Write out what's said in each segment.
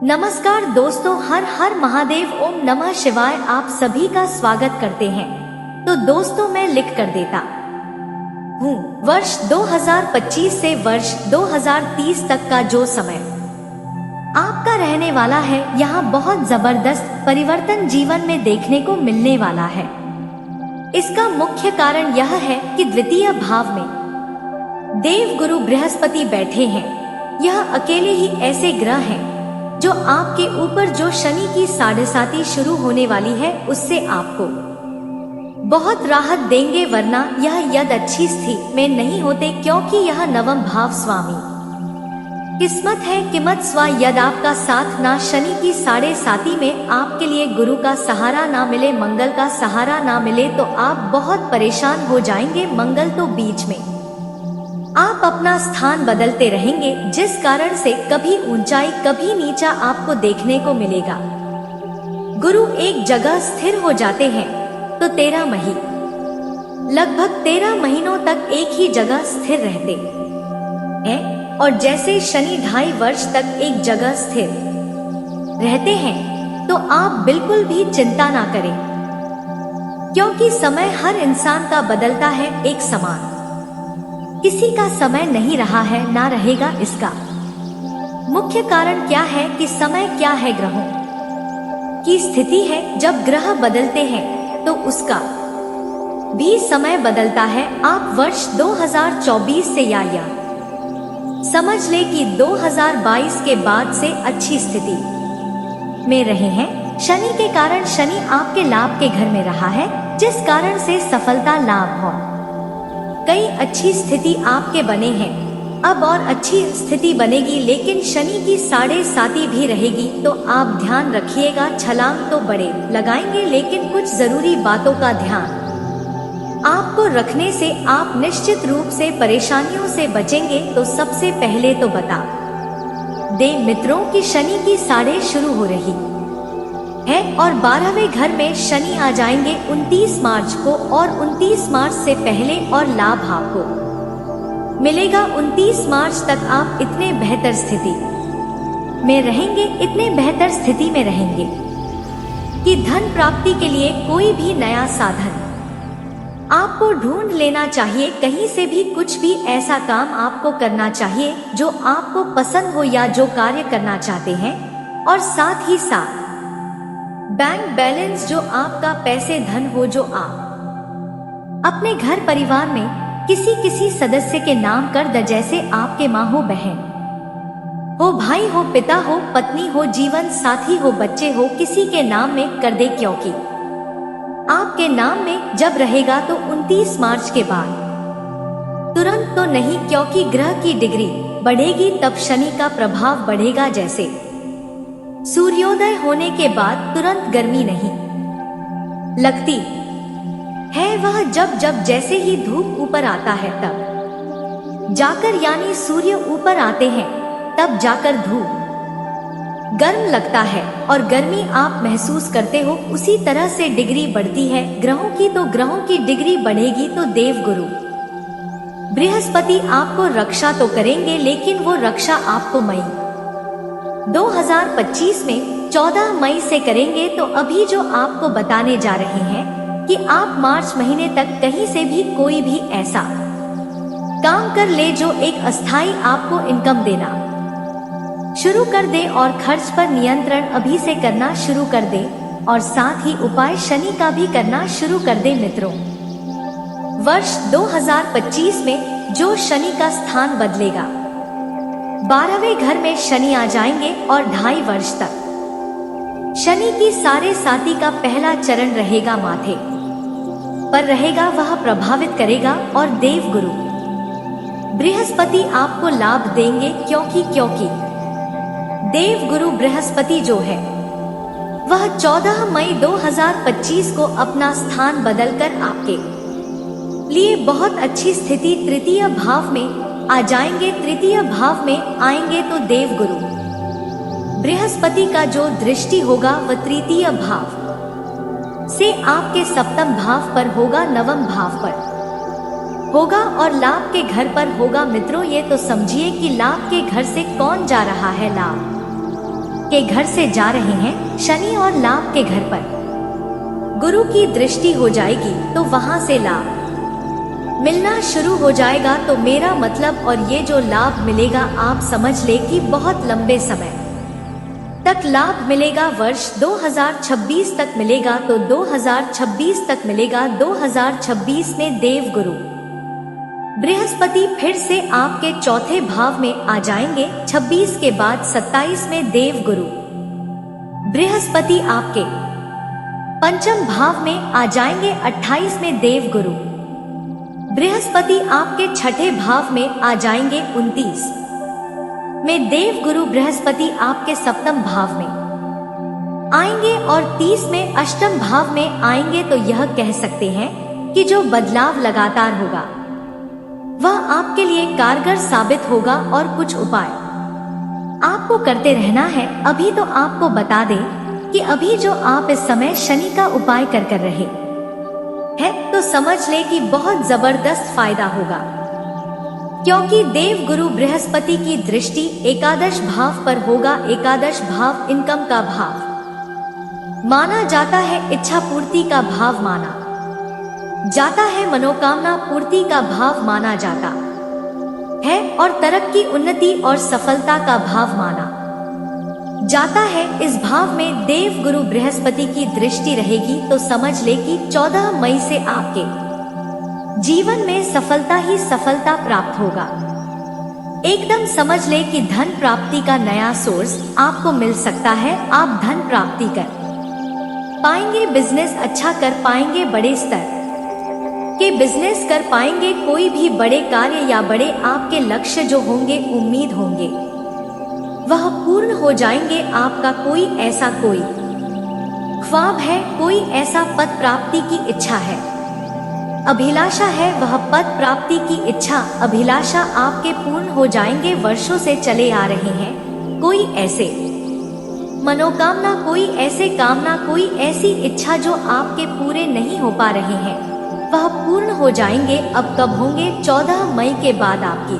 नमस्कार दोस्तों, हर हर महादेव, ओम नमः शिवाय। आप सभी का स्वागत करते हैं। तो दोस्तों, मैं लिख कर देता हूँ वर्ष 2025 से वर्ष 2030 तक का जो समय आपका रहने वाला है, यहाँ बहुत जबरदस्त परिवर्तन जीवन में देखने को मिलने वाला है। इसका मुख्य कारण यह है कि द्वितीय भाव में देव गुरु बृहस्पति बैठे हैं। यह अकेले ही ऐसे ग्रह हैं जो आपके ऊपर जो शनि की 7.5 शुरू होने वाली है उससे आपको बहुत राहत देंगे, वरना यह यद अच्छी स्थिति में नहीं होते, क्योंकि यह नवम भाव स्वामी किस्मत है। किमत स्वा यद आपका साथ ना शनि की 7.5 में आपके लिए गुरु का सहारा ना मिले, मंगल का सहारा ना मिले तो आप बहुत परेशान हो जाएंगे। मंगल तो बीच में आप अपना स्थान बदलते रहेंगे, जिस कारण से कभी ऊंचाई कभी नीचा आपको देखने को मिलेगा। गुरु एक जगह स्थिर हो जाते हैं तो लगभग 13 महीनों तक एक ही जगह स्थिर रहते हैं, और जैसे शनि 2.5 वर्ष तक एक जगह स्थिर रहते हैं तो आप बिल्कुल भी चिंता ना करें, क्योंकि समय हर इंसान का बदलता है, एक समान किसी का समय नहीं रहा है ना रहेगा। इसका मुख्य कारण क्या है कि समय क्या है, ग्रहों की स्थिति है। जब ग्रह बदलते हैं तो उसका भी समय बदलता है। आप वर्ष 2024 से या समझ ले कि 2022 के बाद से अच्छी स्थिति में रहे हैं। शनि के कारण शनि आपके लाभ के घर में रहा है, जिस कारण से सफलता लाभ हो कई अच्छी स्थिति आपके बने हैं। अब और अच्छी स्थिति बनेगी, लेकिन शनि की 7.5 भी रहेगी, तो आप ध्यान रखिएगा। छलांग तो बड़े लगाएंगे, लेकिन कुछ जरूरी बातों का ध्यान आपको रखने से आप निश्चित रूप से परेशानियों से बचेंगे। तो सबसे पहले तो बता दे मित्रों की शनि की 7.5 शुरू हो रही है और 12वें घर में शनि आ जाएंगे 29 मार्च को, और 29 मार्च से पहले और लाभ आपको मिलेगा। 29 मार्च तक आप इतने बेहतर स्थिति में रहेंगे, इतने बेहतर स्थिति में रहेंगे कि धन प्राप्ति के लिए कोई भी नया साधन आपको ढूंढ लेना चाहिए। कहीं से भी कुछ भी ऐसा काम आपको करना चाहिए जो आपको पसंद हो या जो कार्य करना चाहते हैं, और साथ ही साथ बैंक बैलेंस जो आपका पैसे धन हो, जो आप अपने घर परिवार में किसी सदस्य के नाम कर दे, जैसे आपके माँ हो, बहन हो, भाई हो, पिता हो, पत्नी हो, जीवन साथी हो, बच्चे हो, किसी के नाम में कर दे, क्योंकि आपके नाम में जब रहेगा तो 29 मार्च के बाद तुरंत तो नहीं, क्योंकि ग्रह की डिग्री बढ़ेगी तब शनि का प्रभाव बढ़ेगा। जैसे सूर्योदय होने के बाद तुरंत गर्मी नहीं लगती है, वह जब जैसे ही धूप ऊपर आता है तब जाकर, यानी सूर्य ऊपर आते हैं तब जाकर धूप गर्म लगता है और गर्मी आप महसूस करते हो। उसी तरह से डिग्री बढ़ती है ग्रहों की, तो ग्रहों की डिग्री बढ़ेगी तो देव गुरु बृहस्पति आपको रक्षा तो करेंगे, लेकिन वो रक्षा आपको मई 2025 में 14 मई से करेंगे। तो अभी जो आपको बताने जा रहे हैं कि आप मार्च महीने तक कहीं से भी कोई भी ऐसा काम कर ले जो एक अस्थाई आपको इनकम देना शुरू कर दे, और खर्च पर नियंत्रण अभी से करना शुरू कर दे, और साथ ही उपाय शनि का भी करना शुरू कर दे। मित्रों, वर्ष 2025 में जो शनि का स्थान बदलेगा, 12वें घर में शनि आ जाएंगे और 2.5 वर्ष तक शनि की 7.5 का पहला चरण रहेगा, माथे पर रहेगा, वह प्रभावित करेगा, और देव गुरु बृहस्पति आपको लाभ देंगे, क्योंकि देव गुरु बृहस्पति जो है वह 14 मई 2025 को अपना स्थान बदलकर आपके लिए बहुत अच्छी स्थिति तृतीय भाव में आ जाएंगे। तृतीय भाव में आएंगे तो देव गुरु बृहस्पति का जो दृष्टि होगा वह तृतीय भाव से आपके सप्तम भाव पर होगा, नवम भाव पर होगा और लाभ के घर पर होगा। मित्रों, ये तो समझिए कि लाभ के घर से कौन जा रहा है, लाभ के घर से जा रहे हैं, शनि और लाभ के घर पर गुरु की दृष्टि हो जाएगी तो वहां से लाभ मिलना शुरू हो जाएगा। तो मेरा मतलब, और ये जो लाभ मिलेगा आप समझ ले कि बहुत लंबे समय तक लाभ मिलेगा। वर्ष 2026 तक मिलेगा, तो 2026 तक मिलेगा। 2026 में देव गुरु बृहस्पति फिर से आपके चौथे भाव में आ जाएंगे। 26 के बाद 27 में देव गुरु बृहस्पति आपके पंचम भाव में आ जाएंगे। 28 में देव गुरु बृहस्पति आपके छठे भाव में आ जाएंगे। 29 में देव गुरु बृहस्पति आपके सप्तम भाव में आएंगे और 30 में अष्टम भाव में आएंगे। तो यह कह सकते हैं कि जो बदलाव लगातार होगा वह आपके लिए कारगर साबित होगा। और कुछ उपाय आपको करते रहना है। अभी तो आपको बता दें कि अभी जो आप इस समय शनि का उपाय कर रहे है तो समझ ले कि बहुत जबरदस्त फायदा होगा, क्योंकि देव गुरु बृहस्पति की दृष्टि एकादश भाव पर होगा। एकादश भाव इनकम का भाव माना जाता है, इच्छा पूर्ति का भाव माना जाता है, मनोकामना पूर्ति का भाव माना जाता है और तरक्की, उन्नति और सफलता का भाव माना जाता है। इस भाव में देव गुरु बृहस्पति की दृष्टि रहेगी तो समझ ले कि 14 मई से आपके जीवन में सफलता ही सफलता प्राप्त होगा। एकदम समझ ले कि धन प्राप्ति का नया सोर्स आपको मिल सकता है। आप धन प्राप्ति कर पाएंगे, बिजनेस अच्छा कर पाएंगे, बड़े स्तर के बिजनेस कर पाएंगे। कोई भी बड़े कार्य या बड़े आपके लक्ष्य जो होंगे, उम्मीद होंगे, वह पूर्ण हो जाएंगे। आपका कोई ख्वाब है, कोई ऐसा पद प्राप्ति की इच्छा है, अभिलाषा है, वह पद प्राप्ति की इच्छा, अभिलाषा आपके पूर्ण हो जाएंगे। वर्षों से चले आ रहे हैं कोई ऐसे मनोकामना, कोई ऐसे कामना, कोई ऐसी इच्छा जो आपके पूरे नहीं हो पा रहे हैं, वह पूर्ण हो जाएंगे। अब कब होंगे? 14 मई के बाद आपकी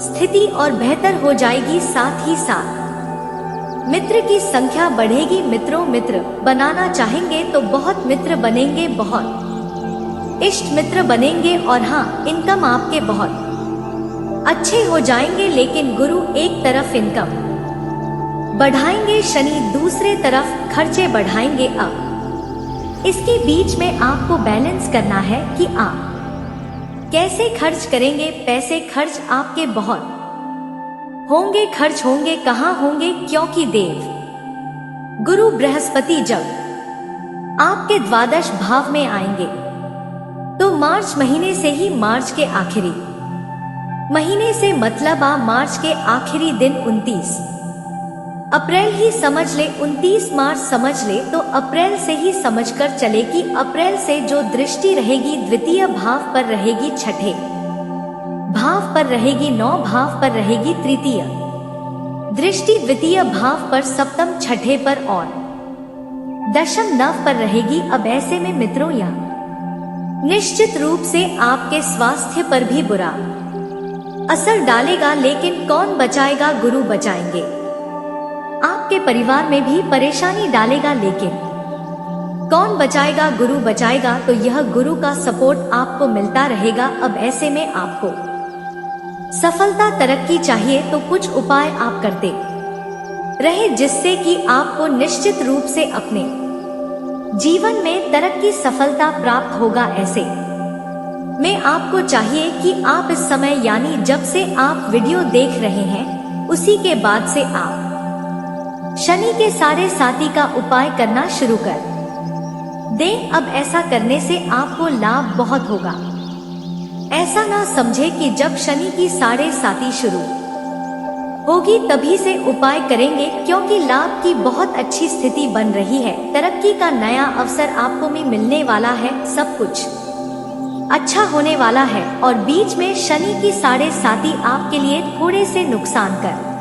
स्थिति और बेहतर हो जाएगी। साथ ही साथ मित्र की संख्या बढ़ेगी। मित्र बनाना चाहेंगे तो बहुत मित्र बनेंगे, बहुत इष्ट मित्र बनेंगे। और हाँ, इनकम आपके बहुत अच्छे हो जाएंगे। लेकिन गुरु एक तरफ इनकम बढ़ाएंगे, शनि दूसरे तरफ खर्चे बढ़ाएंगे। अब इसके बीच में आपको बैलेंस करना है कि आप कैसे खर्च करेंगे। पैसे खर्च आपके बहुत होंगे, खर्च होंगे, कहाँ होंगे? क्योंकि देव गुरु बृहस्पति जब आपके द्वादश भाव में आएंगे तो मार्च महीने से ही, मार्च के आखिरी महीने से मतलब मार्च के आखिरी दिन 29 अप्रैल ही समझ ले, 29 मार्च समझ ले, तो अप्रैल से ही समझकर चले कि अप्रैल से जो दृष्टि रहेगी द्वितीय भाव पर रहेगी, छठे भाव पर रहेगी, 9 भाव पर रहेगी, तृतीय दृष्टि द्वितीय भाव पर, सप्तम छठे पर और दशम नव पर रहेगी। अब ऐसे में मित्रों यह निश्चित रूप से आपके स्वास्थ्य पर भी बुरा असर डालेगा। लेकिन कौन बचाएगा? गुरु बचाएंगे। आपके परिवार में भी परेशानी डालेगा, लेकिन कौन बचाएगा? गुरु बचाएगा। तो यह गुरु का सपोर्ट आपको मिलता रहेगा। अब ऐसे में आपको सफलता, तरक्की चाहिए तो कुछ उपाय आप करते रहे, जिससे कि आपको निश्चित रूप से अपने जीवन में तरक्की, सफलता प्राप्त होगा। ऐसे में आपको चाहिए कि आप इस समय, यानी जब से आप वीडियो देख रहे हैं उसी के बाद से आप शनि के साढ़े साती का उपाय करना शुरू कर दें। अब ऐसा करने से आपको लाभ बहुत होगा। ऐसा ना समझे कि जब शनि की साढ़े साती शुरू होगी तभी से उपाय करेंगे, क्योंकि लाभ की बहुत अच्छी स्थिति बन रही है। तरक्की का नया अवसर आपको भी मिलने वाला है, सब कुछ अच्छा होने वाला है। और बीच में शनि की साढ़े साती आपके लिए थोड़े से नुकसान कर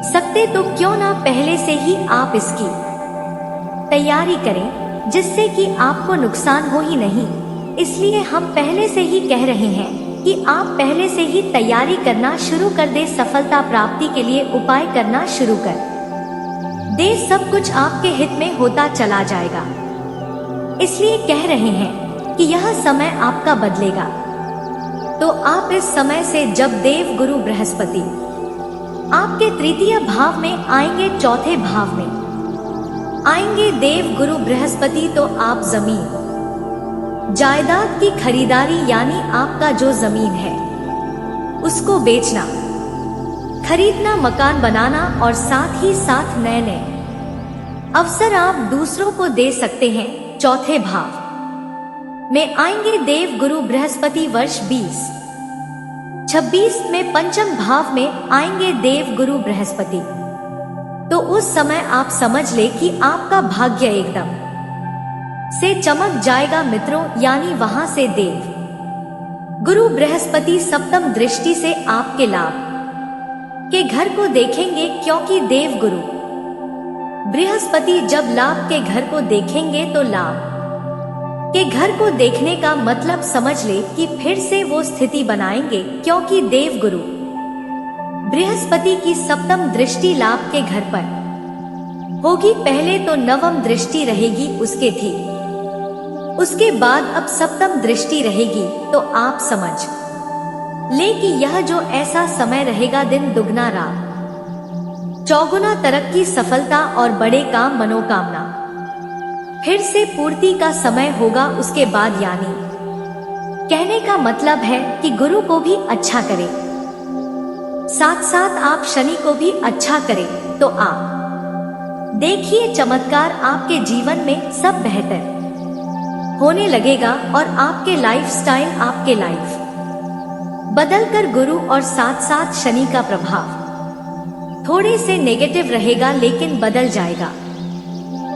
सकते, तो क्यों ना पहले से ही आप इसकी तैयारी करें, जिससे कि आपको नुकसान हो ही नहीं। इसलिए हम पहले से ही कह रहे हैं कि आप पहले से ही तैयारी करना शुरू कर दे, सफलता प्राप्ति के लिए उपाय करना शुरू कर देश सब कुछ आपके हित में होता चला जाएगा। इसलिए कह रहे हैं कि यह समय आपका बदलेगा। तो आप इस समय से जब देव गुरु बृहस्पति आपके तृतीय भाव में आएंगे, चौथे भाव में आएंगे देव गुरु बृहस्पति, तो आप जमीन जायदाद की खरीदारी यानी आपका जो जमीन है उसको बेचना, खरीदना, मकान बनाना और साथ ही साथ नए नए अवसर आप दूसरों को दे सकते हैं। चौथे भाव में आएंगे देव गुरु बृहस्पति वर्ष 2026 में पंचम भाव में आएंगे देव गुरु बृहस्पति। तो उस समय आप समझ ले कि आपका भाग्य एकदम से चमक जाएगा मित्रों, यानी वहां से देव गुरु बृहस्पति सप्तम दृष्टि से आपके लाभ के घर को देखेंगे, क्योंकि देव गुरु बृहस्पति जब लाभ के घर को देखेंगे तो लाभ के घर को देखने का मतलब समझ ले कि फिर से वो स्थिति बनाएंगे, क्योंकि देव गुरु बृहस्पति की सप्तम दृष्टि लाभ के घर पर होगी। पहले तो नवम दृष्टि रहेगी, उसके बाद अब सप्तम दृष्टि रहेगी। तो आप समझ ले कि यह जो ऐसा समय रहेगा, दिन दुगना रात चौगुना तरक्की, सफलता और बड़े काम, मनोकामना फिर से पूर्ति का समय होगा। उसके बाद यानी कहने का मतलब है कि गुरु को भी अच्छा करे, साथ साथ आप शनि को भी अच्छा करें। तो आप देखिए चमत्कार, आपके जीवन में सब बेहतर होने लगेगा और आपके लाइफस्टाइल, आपके लाइफ बदलकर गुरु और साथ साथ शनि का प्रभाव थोड़े से नेगेटिव रहेगा लेकिन बदल जाएगा।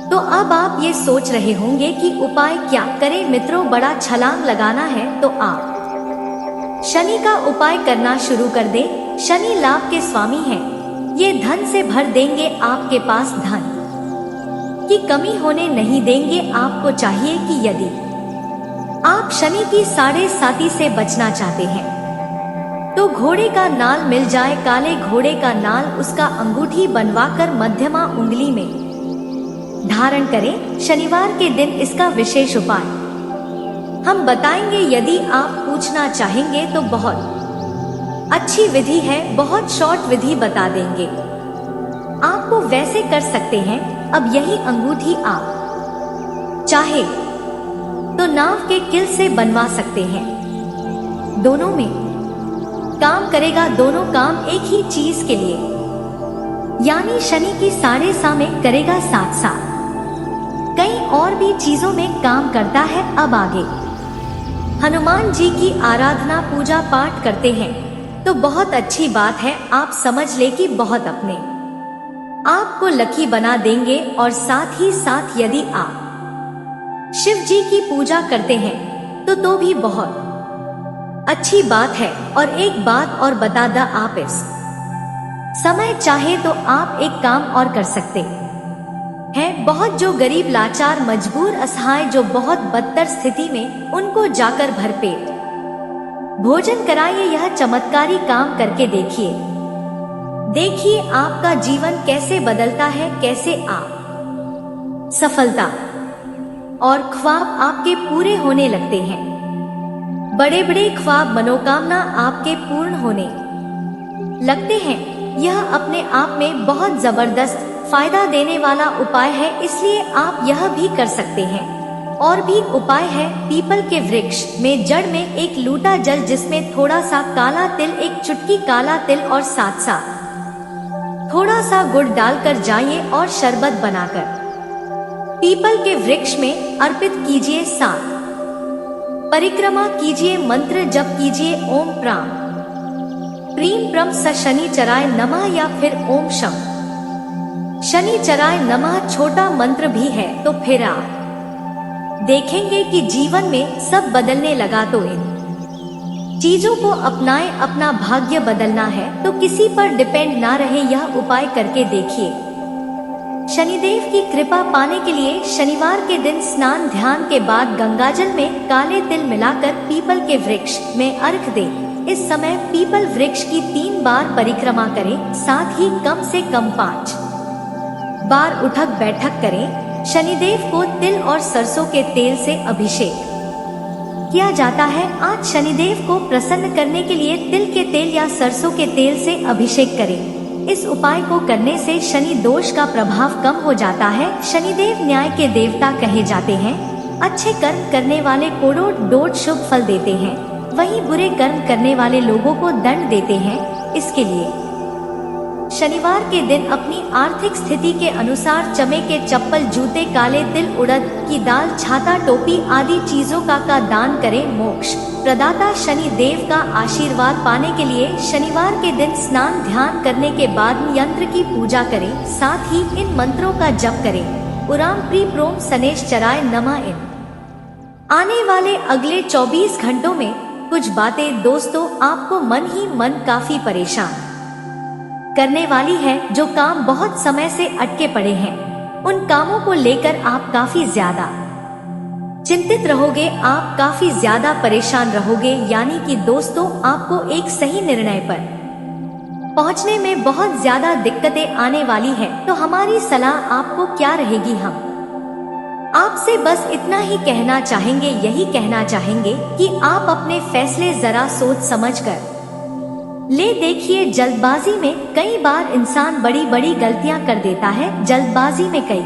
तो अब आप ये सोच रहे होंगे कि उपाय क्या करें मित्रों, बड़ा छलांग लगाना है तो आप शनि का उपाय करना शुरू कर दें। शनि लाभ के स्वामी हैं, ये धन से भर देंगे, आपके पास धन की कमी होने नहीं देंगे। आपको चाहिए कि यदि आप शनि की साढ़े साती से बचना चाहते हैं तो घोड़े का नाल मिल जाए, काले घोड़े का नाल, उसका अंगूठी बनवाकर मध्यमा उंगली में धारण करें। शनिवार के दिन इसका विशेष उपाय हम बताएंगे। यदि आप पूछना चाहेंगे तो बहुत अच्छी विधि है, बहुत शॉर्ट विधि बता देंगे, आपको वैसे कर सकते हैं। अब यही अंगूठी आप चाहे तो नाव के किल से बनवा सकते हैं, दोनों में काम करेगा, दोनों काम एक ही चीज के लिए, यानी शनि की साढ़े सा में करेगा, साथ साथ कई और भी चीजों में काम करता है। अब आगे हनुमान जी की आराधना, पूजा पाठ करते हैं तो बहुत अच्छी बात है। आप समझ ले कि बहुत अपने आपको लकी बना देंगे। और साथ ही साथ यदि आप शिव जी की पूजा करते हैं तो भी बहुत अच्छी बात है। और एक बात और बता दा, आप इस समय चाहे तो आप एक काम और कर सकते हैं। बहुत जो गरीब, लाचार, मजबूर, असहाय, जो बहुत बदतर स्थिति में, उनको जाकर भरपेट भोजन कराइए। यह चमत्कारी काम करके देखिए, देखिए आपका जीवन कैसे बदलता है, कैसे आप सफलता और ख्वाब आपके पूरे होने लगते हैं। बड़े बड़े ख्वाब, मनोकामना आपके पूर्ण होने लगते हैं। यह अपने आप में बहुत जबरदस्त फायदा देने वाला उपाय है, इसलिए आप यह भी कर सकते हैं। और भी उपाय है, पीपल के वृक्ष में जड़ में एक लूटा जल, जिसमें थोड़ा सा काला तिल, एक चुटकी काला तिल और साथ साथ थोड़ा सा गुड़ डालकर जाइए और शरबत बनाकर पीपल के वृक्ष में अर्पित कीजिए। साथ परिक्रमा कीजिए, मंत्र जप कीजिए, ओम प्राम प्रीम प्रम स शनिचराय नमः, या फिर ओम शम शनिचराय नमः छोटा मंत्र भी है। तो फिर आप देखेंगे कि जीवन में सब बदलने लगा। तो इन चीजों को अपनाएं, अपना भाग्य बदलना है तो किसी पर डिपेंड ना रहे, यह उपाय करके देखिए। शनिदेव की कृपा पाने के लिए शनिवार के दिन स्नान ध्यान के बाद गंगाजल में काले तिल मिलाकर पीपल के वृक्ष में अर्घ दें। इस समय पीपल वृक्ष की 3 बार परिक्रमा करें, साथ ही कम से कम 5 बार उठक बैठक करें। शनिदेव को तिल और सरसों के तेल से अभिषेक किया जाता है। आज शनिदेव को प्रसन्न करने के लिए तिल के तेल या सरसों के तेल से अभिषेक करें। इस उपाय को करने से शनि दोष का प्रभाव कम हो जाता है। शनिदेव न्याय के देवता कहे जाते हैं। अच्छे कर्म करने वाले कोड़ों शुभ फल देते हैं, वहीं बुरे कर्म करने वाले लोगों को दंड देते हैं। इसके लिए शनिवार के दिन अपनी आर्थिक स्थिति के अनुसार चमे के चप्पल, जूते, काले तिल, उड़द की दाल, छाता, टोपी आदि चीजों का दान करें। मोक्ष प्रदाता शनि देव का आशीर्वाद पाने के लिए शनिवार के दिन स्नान ध्यान करने के बाद यंत्र की पूजा करें। साथ ही इन मंत्रों का जप करें। उराम प्री प्रोम शनैश्चराय नमः। इन आने वाले अगले 24 घंटों में कुछ बातें दोस्तों आपको मन ही मन काफी परेशान करने वाली है। जो काम बहुत समय से अटके पड़े हैं, उन कामों को लेकर आप काफी ज्यादा चिंतित रहोगे, आप काफी ज्यादा परेशान रहोगे। यानी कि दोस्तों आपको एक सही निर्णय पर पहुंचने में बहुत ज्यादा दिक्कतें आने वाली है। तो हमारी सलाह आपको क्या रहेगी? हम आपसे बस इतना ही कहना चाहेंगे, यही कहना चाहेंगे कि आप अपने फैसले जरा सोच समझकर ले। देखिए, जल्दबाजी में कई बार इंसान बड़ी बड़ी गलतियां कर देता है। जल्दबाजी में कई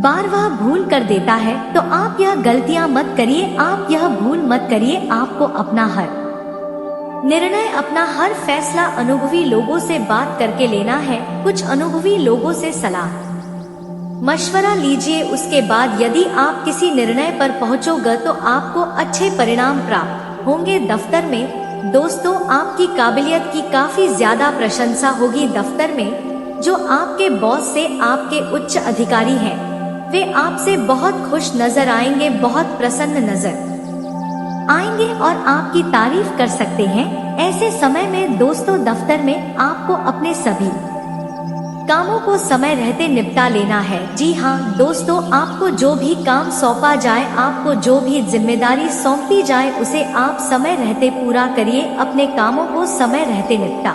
बार वह भूल कर देता है। तो आप यह गलतियां मत करिए, आप यह भूल मत करिए। आपको अपना हर निर्णय, अपना हर फैसला अनुभवी लोगों से बात करके लेना है। कुछ अनुभवी लोगों से सलाह मशवरा लीजिए। उसके बाद यदि आप किसी निर्णय पर पहुंचोगे तो आपको अच्छे परिणाम प्राप्त होंगे। दफ्तर में दोस्तों आपकी काबिलियत की काफी ज्यादा प्रशंसा होगी। दफ्तर में जो आपके बॉस से आपके उच्च अधिकारी हैं, वे आपसे बहुत खुश नजर आएंगे, बहुत प्रसन्न नजर आएंगे और आपकी तारीफ कर सकते हैं। ऐसे समय में दोस्तों दफ्तर में आपको अपने सभी कामों को समय रहते निपटा लेना है। जी हाँ दोस्तों, आपको जो भी काम सौंपा जाए, आपको जो भी जिम्मेदारी सौंपी जाए, उसे आप समय रहते पूरा करिए। अपने कामों को समय रहते निपटा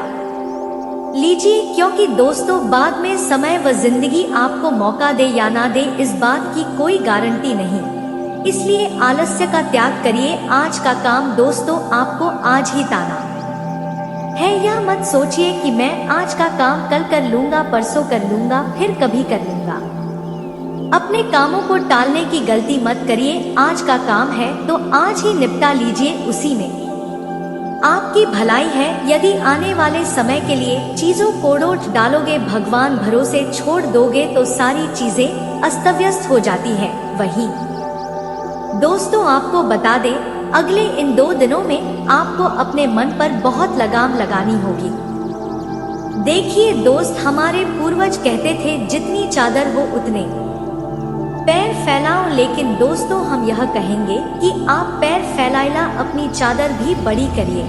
लीजिए, क्योंकि दोस्तों बाद में समय व जिंदगी आपको मौका दे या ना दे, इस बात की कोई गारंटी नहीं। इसलिए आलस्य का त्याग करिए। आज का काम दोस्तों आपको आज ही ताना है। यह मत सोचिए कि मैं आज का काम कल कर लूंगा, परसों कर लूंगा, फिर कभी कर लूंगा। अपने कामों को टालने की गलती मत करिए। आज का काम है तो आज ही निपटा लीजिए, उसी में आपकी भलाई है। यदि आने वाले समय के लिए चीजों को रोट डालोगे, भगवान भरोसे छोड़ दोगे तो सारी चीजें अस्त व्यस्त हो जाती है। वही दोस्तों आपको बता दें, अगले इन 2 दिनों में आपको अपने मन पर बहुत लगाम लगानी होगी। देखिए दोस्त, हमारे पूर्वज कहते थे जितनी चादर हो उतने पैर फैलाओ। लेकिन दोस्तों हम यह कहेंगे कि आप पैर फैलाइला अपनी चादर भी बड़ी करिए।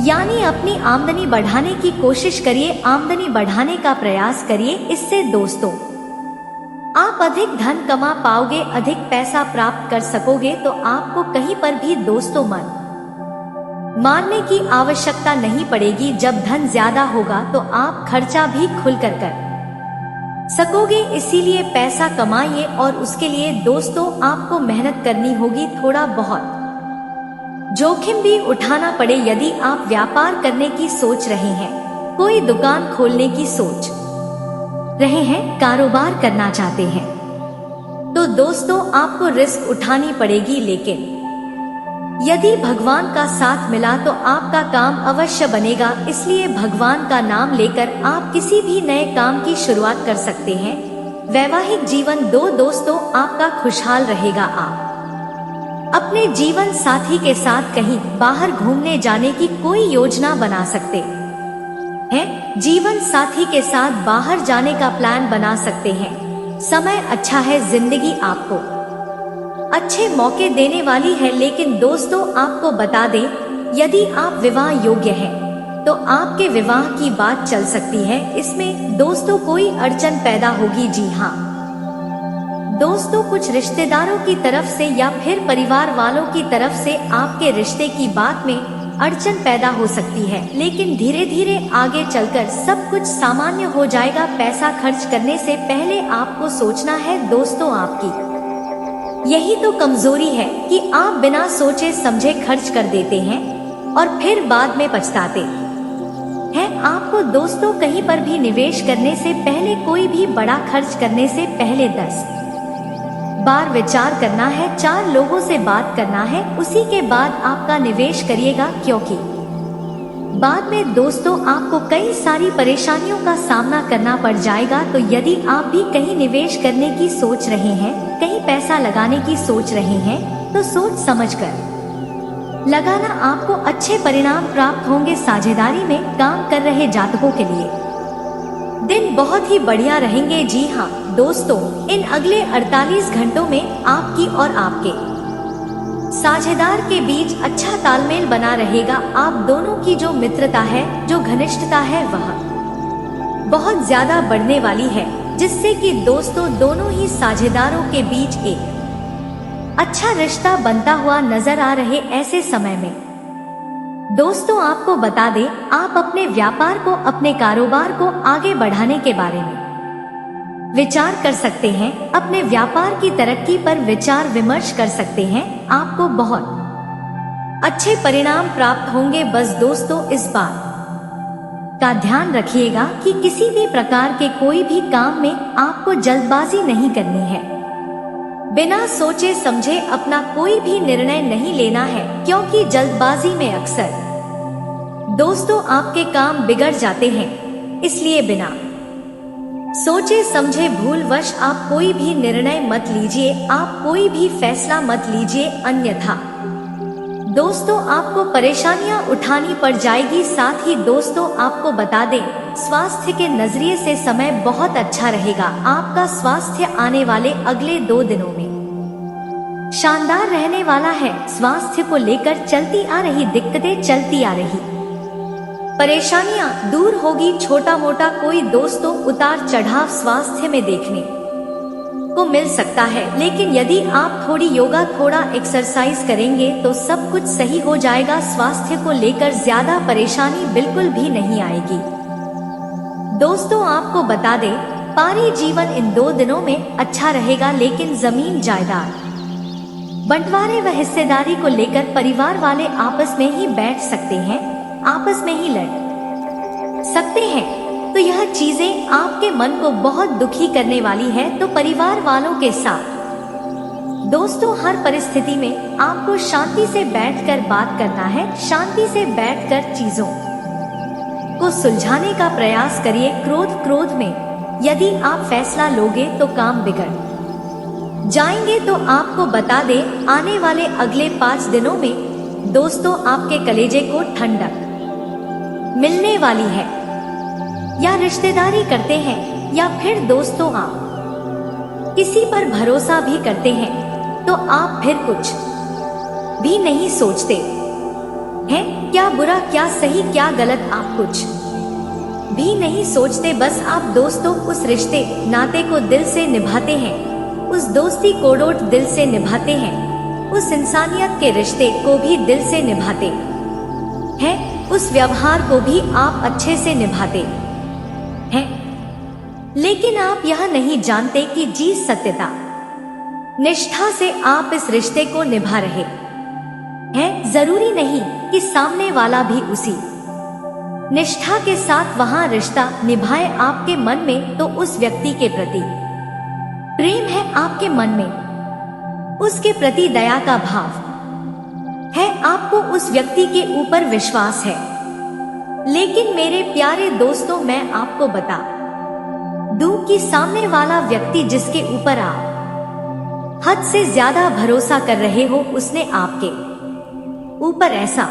यानी अपनी आमदनी बढ़ाने की कोशिश करिए, आमदनी बढ़ाने का प्रयास करिए। इससे दोस्तों आप अधिक धन कमा पाओगे, अधिक पैसा प्राप्त कर सकोगे। तो आपको कहीं पर भी दोस्तों मन मारने की आवश्यकता नहीं पड़ेगी। जब धन ज्यादा होगा तो आप खर्चा भी खुलकर कर सकोगे। इसीलिए पैसा कमाइए और उसके लिए दोस्तों आपको मेहनत करनी होगी, थोड़ा बहुत जोखिम भी उठाना पड़े। यदि आप व्यापार करने की सोच रहे हैं, कोई दुकान खोलने की सोच रहे हैं, कारोबार करना चाहते हैं, तो दोस्तों आपको रिस्क उठानी पड़ेगी। लेकिन यदि भगवान का साथ मिला तो आपका काम अवश्य बनेगा। इसलिए भगवान का नाम लेकर आप किसी भी नए काम की शुरुआत कर सकते हैं। वैवाहिक जीवन दोस्तों आपका खुशहाल रहेगा। आप अपने जीवन साथी के साथ कहीं बाहर घूमने जाने की कोई योजना बना सकते हैं। जीवन साथी के साथ बाहर जाने का प्लान बना सकते हैं। समय अच्छा है, जिंदगी आपको अच्छे मौके देने वाली है। लेकिन दोस्तों आपको बता दें, यदि आप विवाह योग्य हैं तो आपके विवाह की बात चल सकती है। इसमें दोस्तों कोई अड़चन पैदा होगी। जी हाँ दोस्तों, कुछ रिश्तेदारों की तरफ से या फिर परिवार वालों की तरफ से आपके रिश्ते की बात में अड़चन पैदा हो सकती है, लेकिन धीरे धीरे आगे चलकर सब कुछ सामान्य हो जाएगा। पैसा खर्च करने से पहले आपको सोचना है दोस्तों, आपकी यही तो कमजोरी है कि आप बिना सोचे समझे खर्च कर देते हैं और फिर बाद में पछताते हैं। आपको दोस्तों कहीं पर भी निवेश करने से पहले, कोई भी बड़ा खर्च करने से पहले 10 बार विचार करना है, 4 लोगों से बात करना है, उसी के बाद आपका निवेश करिएगा, क्योंकि बाद में दोस्तों आपको कई सारी परेशानियों का सामना करना पड़ जाएगा। तो यदि आप भी कहीं निवेश करने की सोच रहे हैं, कहीं पैसा लगाने की सोच रहे हैं, तो सोच समझकर लगाना, आपको अच्छे परिणाम प्राप्त होंगे। साझेदारी में काम कर रहे जातकों के लिए दिन बहुत ही बढ़िया रहेंगे। जी हाँ दोस्तों, इन अगले 48 घंटों में आपकी और आपके साझेदार के बीच अच्छा तालमेल बना रहेगा। आप दोनों की जो मित्रता है, जो घनिष्ठता है, वह बहुत ज्यादा बढ़ने वाली है, जिससे कि दोस्तों दोनों ही साझेदारों के बीच एक अच्छा रिश्ता बनता हुआ नजर आ रहे। ऐसे समय में दोस्तों आपको बता दें, आप अपने व्यापार को, अपने कारोबार को आगे बढ़ाने के बारे में विचार कर सकते हैं। अपने व्यापार की तरक्की पर विचार विमर्श कर सकते हैं। आपको बहुत अच्छे परिणाम प्राप्त होंगे। बस दोस्तों इस बात का ध्यान रखिएगा कि किसी भी प्रकार के कोई भी काम में आपको जल्दबाजी नहीं करनी है। बिना सोचे समझे अपना कोई भी निर्णय नहीं लेना है, क्योंकि जल्दबाजी में अक्सर दोस्तों आपके काम बिगड़ जाते हैं। इसलिए बिना सोचे समझे भूलवश आप कोई भी निर्णय मत लीजिए, आप कोई भी फैसला मत लीजिए, अन्यथा दोस्तों आपको परेशानियां उठानी पड़ जाएगी। साथ ही दोस्तों आपको बता दें, स्वास्थ्य के नजरिए से समय बहुत अच्छा रहेगा। आपका स्वास्थ्य आने वाले अगले 2 दिनों में शानदार रहने वाला है। स्वास्थ्य को लेकर चलती आ रही दिक्कतें, चलती आ रही परेशानियां दूर होगी। छोटा मोटा कोई दोस्तों उतार चढ़ाव स्वास्थ्य में देखने को मिल सकता है, लेकिन यदि आप थोड़ी योगा, थोड़ा एक्सरसाइज करेंगे तो सब कुछ सही हो जाएगा। स्वास्थ्य को लेकर ज्यादा परेशानी बिल्कुल भी नहीं आएगी। दोस्तों आपको बता दें, पारिवारिक जीवन इन 2 दिनों में अच्छा रहेगा, लेकिन जमीन जायदाद बंटवारे व हिस्सेदारी को लेकर परिवार वाले आपस में ही बैठ सकते हैं, आपस में ही लड़ सकते हैं। तो यह चीजें आपके मन को बहुत दुखी करने वाली है। तो परिवार वालों के साथ दोस्तों हर परिस्थिति में आपको शांति से बैठकर बात करना है। शांति से बैठकर चीजों को सुलझाने का प्रयास करिए। क्रोध में यदि आप फैसला लोगे तो काम बिगड़ जाएंगे। तो आपको बता दें, आने वाले अगले 5 दिनों में दोस्तों आपके कलेजे को ठंडक मिलने वाली है। या रिश्तेदारी करते हैं, या फिर दोस्तों आप किसी पर भरोसा भी करते हैं, तो आप फिर कुछ भी नहीं सोचते हैं, क्या बुरा क्या सही क्या गलत, आप कुछ भी नहीं सोचते। बस आप दोस्तों उस रिश्ते नाते को दिल से निभाते हैं, उस दोस्ती को दिल से निभाते हैं, उस इंसानियत के रिश्ते को भी दिल से निभाते हैं, उस व्यवहार को भी आप अच्छे से निभाते हैं। लेकिन आप यह नहीं जानते कि जिस सत्यता निष्ठा से आप इस रिश्ते को निभा रहे हैं, जरूरी नहीं कि सामने वाला भी उसी निष्ठा के साथ वहां रिश्ता निभाए। आपके मन में तो उस व्यक्ति के प्रति प्रेम है, आपके मन में उसके प्रति दया का भाव है, आपको उस व्यक्ति के ऊपर विश्वास है। लेकिन मेरे प्यारे दोस्तों, मैं आपको बता दूं कि सामने वाला व्यक्ति जिसके ऊपर आप हद से ज्यादा भरोसा कर रहे हो, उसने आपके ऊपर ऐसा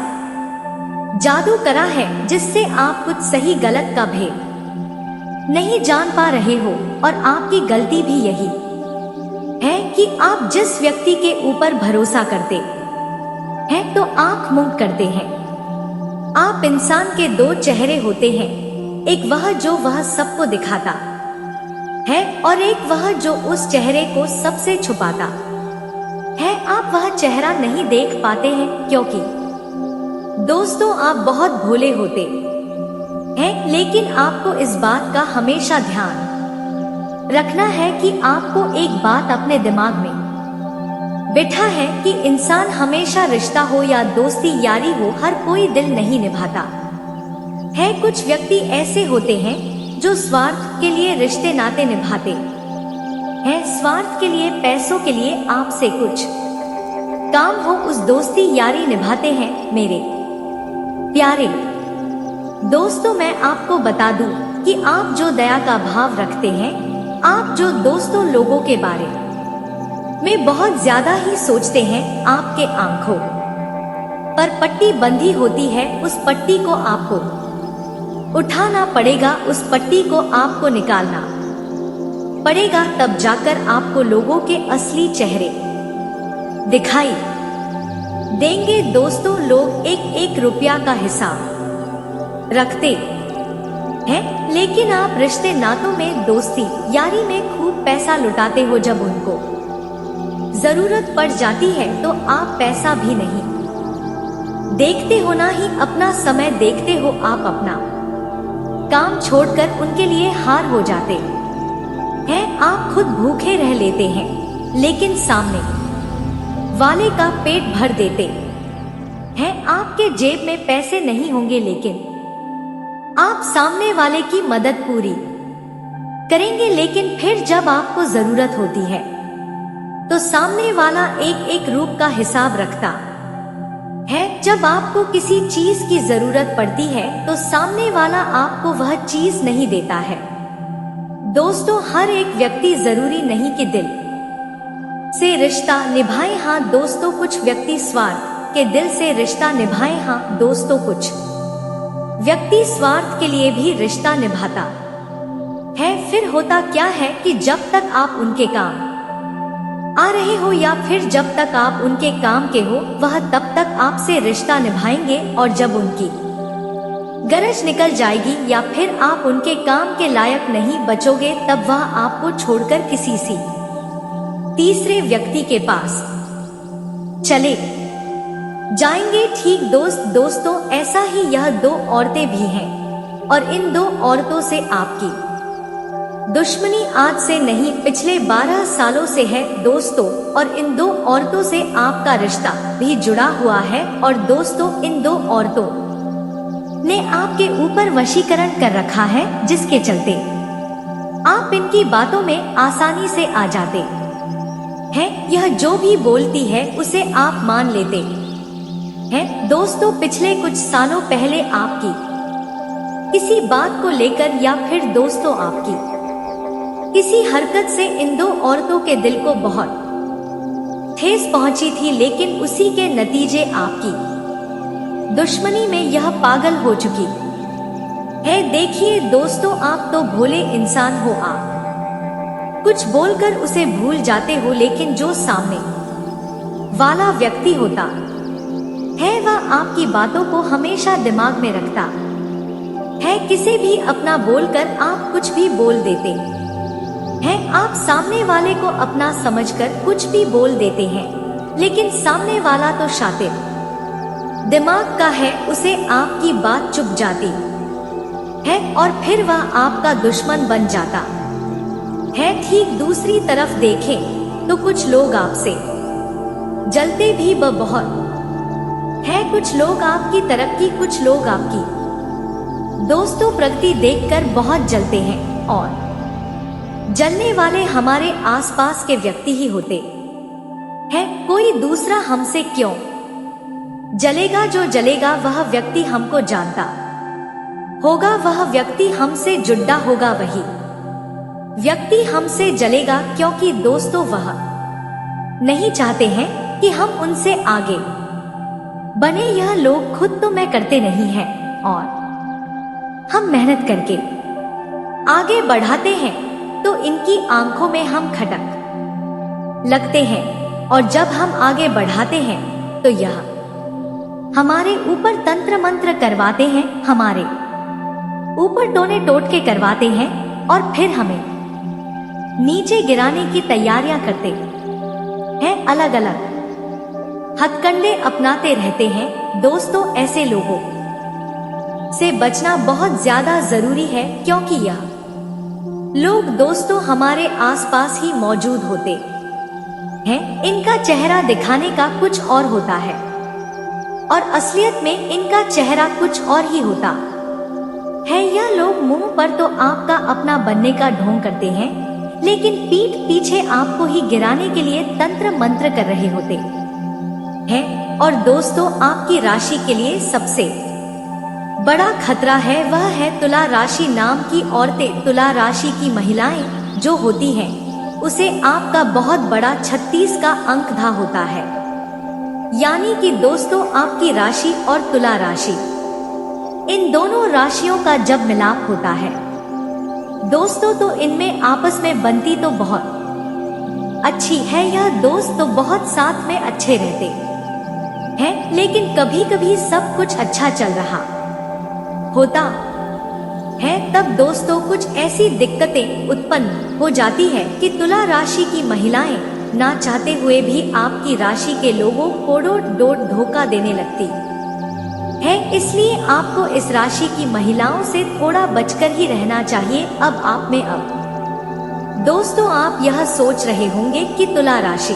जादू करा है जिससे आप कुछ सही गलत का भेद नहीं जान पा रहे हो। और आपकी गलती भी यही है कि आप जिस व्यक्ति के ऊपर भरोसा करते हैं तो आंख मूंद करते हैं। आप इंसान के 2 चेहरे होते हैं, एक वह सबको दिखाता है, और एक वह जो उस चेहरे को सबसे छुपाता है। आप वह चेहरा नहीं देख पाते हैं, क्योंकि दोस्तों, आप बहुत भोले होते हैं, लेकिन आपको इस बात का हमेशा ध्यान रखना है कि आपको एक बात अपने दिमाग में बिठा है कि इंसान हमेशा रिश्ता हो या दोस्ती यारी हो, हर कोई दिल नहीं निभाता है। कुछ व्यक्ति ऐसे होते हैं जो स्वार्थ के लिए रिश्ते नाते निभाते हैं, स्वार्थ के लिए, पैसों के लिए, आपसे कुछ काम हो उस दोस्ती यारी निभाते हैं। मेरे प्यारे दोस्तों, मैं आपको बता दूं कि आप जो दया का भाव रखते हैं, आप जो दोस्तों लोगों के बारे में बहुत ज्यादा ही सोचते हैं, आपके आंखों पर पट्टी बंधी होती है, उस पट्टी को आपको उठाना पड़ेगा, उस पट्टी को आपको निकालना पड़ेगा, तब जाकर आपको लोगों के असली चेहरे दिखाई देंगे। दोस्तों, लोग एक एक रुपया का हिसाब रखते हैं, लेकिन आप रिश्ते नातों में, दोस्ती यारी में खूब पैसा लुटाते हो। जब उनको जरूरत पड़ जाती है तो आप पैसा भी नहीं देखते हो, ना ही अपना समय देखते हो। आप अपना काम छोड़कर उनके लिए हार हो जाते हैं। आप खुद भूखे रह लेते हैं, लेकिन सामने वाले का पेट भर देते हैं। आपके जेब में पैसे नहीं होंगे, लेकिन आप सामने वाले की मदद पूरी करेंगे। लेकिन फिर जब आपको जरूरत होती है तो सामने वाला एक एक रूप का हिसाब रखता है। जब आपको किसी चीज की जरूरत पड़ती है तो सामने वाला आपको वह चीज नहीं देता है। दोस्तों, हर एक व्यक्ति जरूरी नहीं कि दिल से रिश्ता निभाए। हाँ दोस्तों, कुछ व्यक्ति स्वार्थ के दिल से रिश्ता निभाए। हाँ दोस्तों, कुछ व्यक्ति स्वार्थ के लिए भी रिश्ता निभाता है। फिर होता क्या है कि जब तक आप उनके काम आ रहे हो या फिर जब तक आप उनके काम के हो, वह तब तक आपसे रिश्ता निभाएंगे, और जब उनकी गरज निकल जाएगी या फिर आप उनके काम के लायक नहीं बचोगे, तब वह आपको छोड़कर किसी तीसरे व्यक्ति के पास चले जाएंगे। ठीक दोस्तों, ऐसा ही यह दो औरतें भी हैं, और इन दो औरतों से आपकी दुश्मनी आज से नहीं, पिछले 12 सालों से है दोस्तों, और इन दो औरतों से आपका रिश्ता भी जुड़ा हुआ है। और दोस्तों, इन दो औरतों ने आपके ऊपर वशीकरण कर रखा है, जिसके चलते आप इनकी बातों में आसानी से आ जाते हैं। यह जो भी बोलती है उसे आप मान लेते हैं। दोस्तों, पिछले कुछ सालों पहले आपकी किसी बात को लेकर या फिर दोस्तों आपकी किसी हरकत से इन दो औरतों के दिल को बहुत ठेस पहुंची थी, लेकिन उसी के नतीजे आपकी दुश्मनी में यह पागल हो चुकी है। देखिए दोस्तों, आप तो भोले इंसान हो, आप कुछ बोलकर उसे भूल जाते हो, लेकिन जो सामने वाला व्यक्ति होता है वह आपकी बातों को हमेशा दिमाग में रखता है। किसे भी अपना बोलकर आप कुछ भी बोल देते हैं। आप सामने वाले को अपना समझकर कुछ भी बोल देते हैं, लेकिन सामने वाला तो शातिर दिमाग का है, उसे आपकी बात चुभ जाती है और फिर वह आपका दुश्मन बन जाता है। ठीक दूसरी तरफ देखें तो कुछ लोग आपसे जलते भी बहुत है। कुछ लोग आपकी तरक्की, कुछ लोग आपकी दोस्तों प्रगति देखकर बहुत जलते हैं, और जलने वाले हमारे आसपास के व्यक्ति ही होते हैं। कोई दूसरा हमसे क्यों जलेगा? जो जलेगा वह व्यक्ति हमको जानता होगा, वह व्यक्ति हमसे जुड़ा होगा, वही व्यक्ति हमसे जलेगा, क्योंकि दोस्तों वह नहीं चाहते हैं कि हम उनसे आगे बने। यह लोग खुद तो मैं करते नहीं हैं, और हम मेहनत करके आगे बढ़ाते हैं तो इनकी आंखों में हम खटक लगते हैं, और जब हम आगे बढ़ाते हैं तो यह हमारे ऊपर तंत्र मंत्र करवाते हैं, हमारे ऊपर टोने टोटके करवाते हैं, और फिर हमें नीचे गिराने की तैयारियां करते हैं। अलग अलग हथकंडे अपनाते रहते हैं, दोस्तों ऐसे लोगों से बचना बहुत ज्यादा जरूरी है, क्योंकि यह लोग दोस्तों हमारे आसपास ही मौजूद होते हैं। इनका चेहरा दिखाने का कुछ और होता है और असलियत में इनका चेहरा कुछ और ही होता है। यह लोग मुंह पर तो आपका अपना बनने का ढोंग करते हैं, लेकिन पीठ पीछे आपको ही गिराने के लिए तंत्र मंत्र कर रहे होते हैं। और दोस्तों आपकी राशि के लिए सबसे बड़ा खतरा है, वह है तुला राशि नाम की औरतें। तुला राशि की महिलाएं जो होती हैं, उसे आपका बहुत बड़ा 36 का अंक धा होता है। यानी कि दोस्तों आपकी राशि और तुला राशि, इन दोनों राशियों का जब मिलाप होता है दोस्तों, तो इनमें आपस में बनती तो बहुत अच्छी है। यह दोस्त तो बहुत साथ में अच्छे रहते हैं, लेकिन कभी कभी सब कुछ अच्छा चल रहा होता है, तब दोस्तों कुछ ऐसी दिक्कतें उत्पन्न हो जाती है कि तुला राशि की महिलाएं ना चाहते हुए भी आपकी राशि के लोगों को डोट धोखा देने लगती है। इसलिए आपको इस राशि की महिलाओं से थोड़ा बचकर ही रहना चाहिए। अब दोस्तों आप यह सोच रहे होंगे कि तुला राशि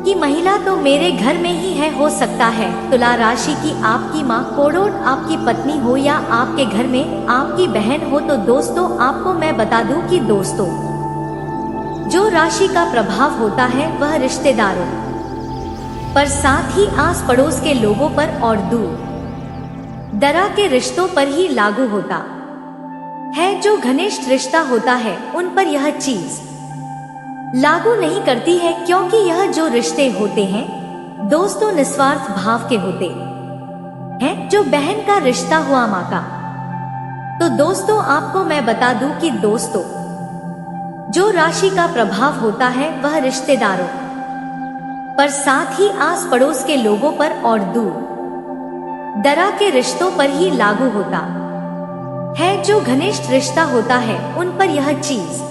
की महिला तो मेरे घर में ही है, हो सकता है तुला राशि की आपकी माँ कोडोट आपकी पत्नी हो या आपके घर में आपकी बहन हो। तो दोस्तों आपको मैं बता दूं कि दोस्तों जो राशि का प्रभाव होता है वह रिश्तेदारों पर, साथ ही आस पड़ोस के लोगों पर और दूर दराज के रिश्तों पर ही लागू होता है। जो घनिष्ठ रिश्ता होता है उन पर यह चीज लागू नहीं करती है, क्योंकि यह जो रिश्ते होते हैं दोस्तों निस्वार्थ भाव के होते हैं। जो बहन का रिश्ता हुआ माँ का, तो दोस्तों आपको मैं बता दूं कि दोस्तों जो राशि का प्रभाव होता है वह रिश्तेदारों पर, साथ ही आस पड़ोस के लोगों पर और दूर दराज के रिश्तों पर ही लागू होता है। जो घनिष्ठ रिश्ता होता है उन पर यह चीज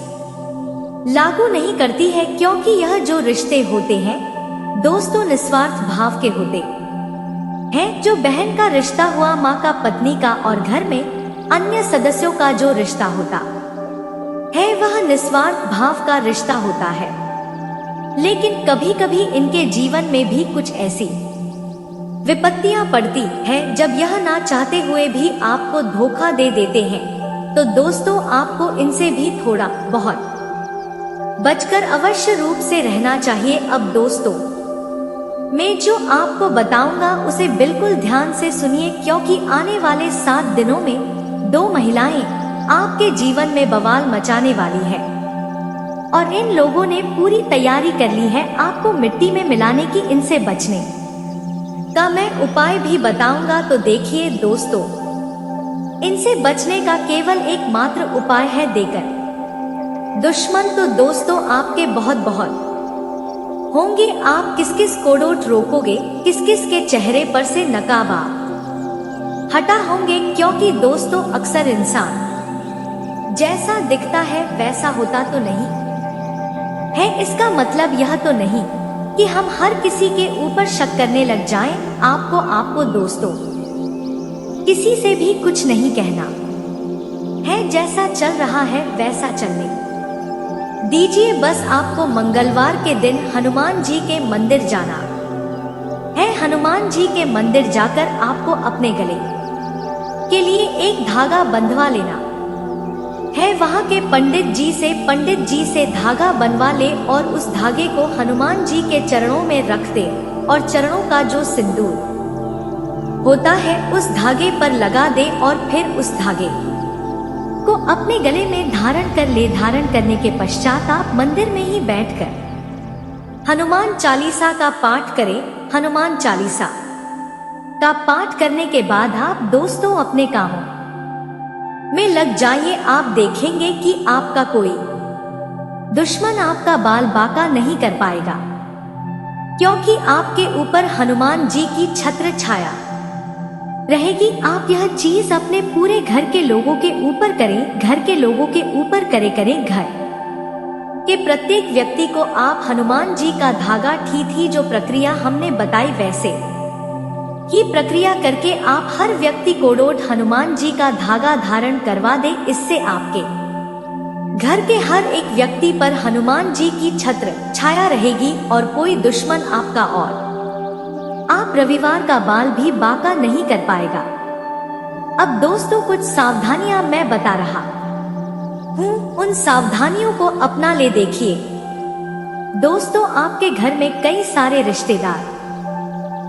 लागू नहीं करती है, क्योंकि यह जो रिश्ते होते हैं दोस्तों निस्वार्थ भाव के होते हैं। जो बहन का रिश्ता हुआ माँ का, पत्नी का और घर में अन्य सदस्यों का जो रिश्ता होता है वह निस्वार्थ भाव का रिश्ता होता है। लेकिन कभी कभी इनके जीवन में भी कुछ ऐसी विपत्तियां पड़ती है जब यह ना चाहते हुए भी आपको धोखा दे देते हैं। तो दोस्तों आपको इनसे भी थोड़ा बहुत बचकर अवश्य रूप से रहना चाहिए। अब दोस्तों मैं जो आपको बताऊंगा उसे बिल्कुल ध्यान से सुनिए, क्योंकि आने वाले 7 दिनों में 2 महिलाएं आपके जीवन में बवाल मचाने वाली है और इन लोगों ने पूरी तैयारी कर ली है आपको मिट्टी में मिलाने की। इनसे बचने का मैं उपाय भी बताऊंगा। तो देखिए दोस्तों, इनसे बचने का केवल एकमात्र उपाय है देकर दुश्मन। तो दोस्तों आपके बहुत होंगे, आप किस किस को रोकोगे, किस किस के चेहरे पर से नकाब हटा होंगे, क्योंकि दोस्तों अक्सर इंसान जैसा दिखता है वैसा होता तो नहीं है। इसका मतलब यह तो नहीं कि हम हर किसी के ऊपर शक करने लग जाएं। आपको दोस्तों किसी से भी कुछ नहीं कहना है, जैसा चल रहा है वैसा चलने दीजिए। बस आपको मंगलवार के दिन हनुमान जी के मंदिर जाना है। हनुमान जी के मंदिर जाकर आपको अपने गले के लिए एक धागा बंधवा लेना है। वहां के पंडित जी से धागा बनवा ले और उस धागे को हनुमान जी के चरणों में रख दे और चरणों का जो सिंदूर होता है उस धागे पर लगा दे और फिर उस धागे को अपने गले में धारण कर ले। धारण करने के पश्चात आप मंदिर में ही बैठकर हनुमान चालीसा का पाठ करें। हनुमान चालीसा का पाठ करने के बाद आप दोस्तों अपने कामों में लग जाइए। आप देखेंगे कि आपका कोई दुश्मन आपका बाल बाका नहीं कर पाएगा, क्योंकि आपके ऊपर हनुमान जी की छत्र छाया रहेगी। आप यह चीज अपने पूरे घर के लोगों के ऊपर करें, घर के लोगों के ऊपर करें। घर के प्रत्येक व्यक्ति को आप हनुमान जी का धागा ठीक जो प्रक्रिया हमने बताई वैसे ही प्रक्रिया करके आप हर व्यक्ति कोडोट हनुमान जी का धागा धारण करवा दे। इससे आपके घर के हर एक व्यक्ति पर हनुमान जी की छत्र छाया रहेगी और कोई दुश्मन आपका और आप रविवार का बाल भी बांका नहीं कर पाएगा। अब दोस्तों कुछ सावधानियां मैं बता रहा हूँ, उन सावधानियों को अपना ले देखिए। दोस्तों आपके घर में कई सारे रिश्तेदार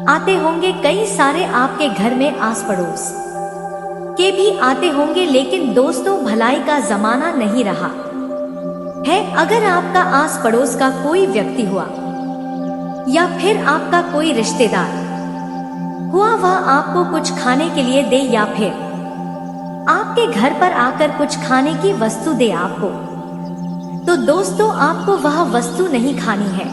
आते होंगे, कई सारे आपके घर में आस पड़ोस के भी आते होंगे, लेकिन दोस्तों भलाई का जमाना नहीं रहा है। अगर आपका आस पड़ोस का कोई व्यक्ति हुआ या फिर आपका कोई रिश्तेदार हुआ, वह आपको कुछ खाने के लिए दे या फिर आपके घर पर आकर कुछ खाने की वस्तु दे आपको, तो दोस्तों आपको वह वस्तु नहीं खानी है,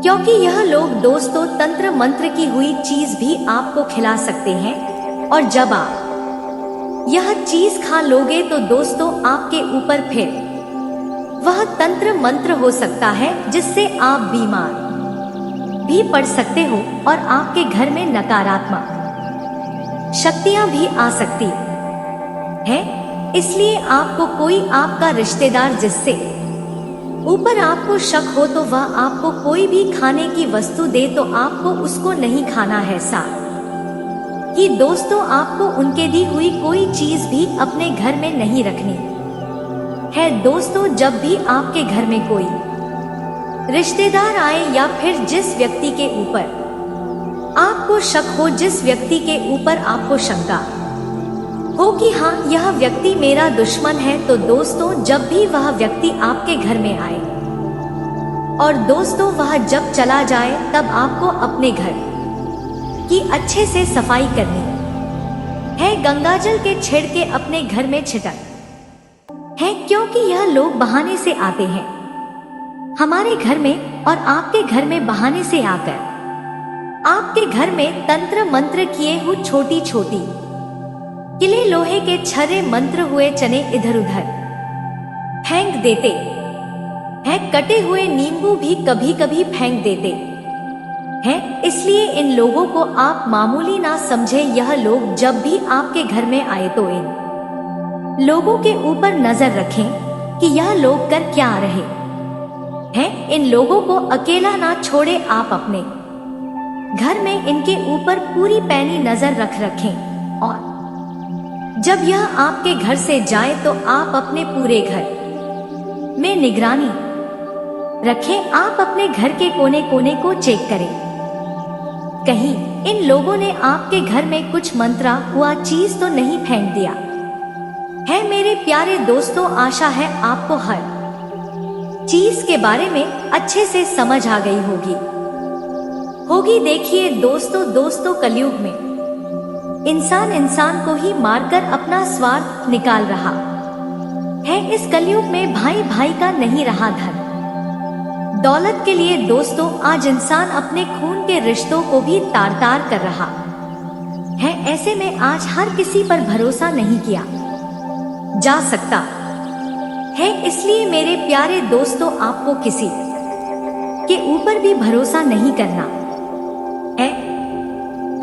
क्योंकि यह लोग दोस्तों तंत्र मंत्र की हुई चीज भी आपको खिला सकते हैं। और जब आप यह चीज खा लोगे तो दोस्तों आपके ऊपर फिर वह तंत्र मंत्र हो सकता है, जिससे आप बीमार भी पड़ सकते हो और आपके घर में नकारात्मक शक्तियां भी आ सकती है। इसलिए आपको कोई आपका रिश्तेदार जिससे ऊपर आपको शक हो तो वह आपको कोई भी खाने की वस्तु दे तो आपको उसको नहीं खाना है। साथ ही दोस्तों आपको उनके दी हुई कोई चीज भी अपने घर में नहीं रखनी है। दोस्तों जब भी आपके घर में कोई रिश्तेदार आए या फिर जिस व्यक्ति के ऊपर आपको शक हो, जिस व्यक्ति के ऊपर आपको शंका हो कि हाँ यह व्यक्ति मेरा दुश्मन है, तो दोस्तों जब भी वह व्यक्ति आपके घर में आए और दोस्तों वह जब चला जाए तब आपको अपने घर की अच्छे से सफाई करनी है। गंगाजल के छिड़के अपने घर में छिटक है, क्योंकि यह लोग बहाने से आते हैं हमारे घर में और आपके घर में बहाने से आकर आपके घर में तंत्र मंत्र किए हुए छोटी छोटी किले लोहे के छर्रे मंत्र हुए चने इधर उधर फेंक देते हैं। कटे हुए नींबू भी कभी कभी फेंक देते हैं। इसलिए इन लोगों को आप मामूली ना समझे। यह लोग जब भी आपके घर में आए तो इन लोगों के ऊपर नजर रखें कि यह लोग कर क्या रहे हैं। इन लोगों को अकेला ना छोड़े, आप अपने घर में इनके ऊपर पूरी पैनी नजर रखें और जब यह आपके घर से जाए तो आप अपने पूरे घर में निगरानी रखें। आप अपने घर के कोने कोने को चेक करें, कहीं इन लोगों ने आपके घर में कुछ मंत्रा हुआ चीज तो नहीं फेंक दिया है। मेरे प्यारे दोस्तों आशा है आपको हर चीज के बारे में अच्छे से समझ आ गई होगी। देखिए दोस्तों कलयुग में इंसान को ही मारकर अपना स्वार्थ निकाल रहा है। इस कलयुग में भाई भाई का नहीं रहा धन दौलत के लिए। दोस्तों आज इंसान अपने खून के रिश्तों को भी तार तार कर रहा है। ऐसे में आज हर किसी पर भरोसा नहीं किया जा सकता है। इसलिए मेरे प्यारे दोस्तों आपको किसी के ऊपर भी भरोसा नहीं करना है।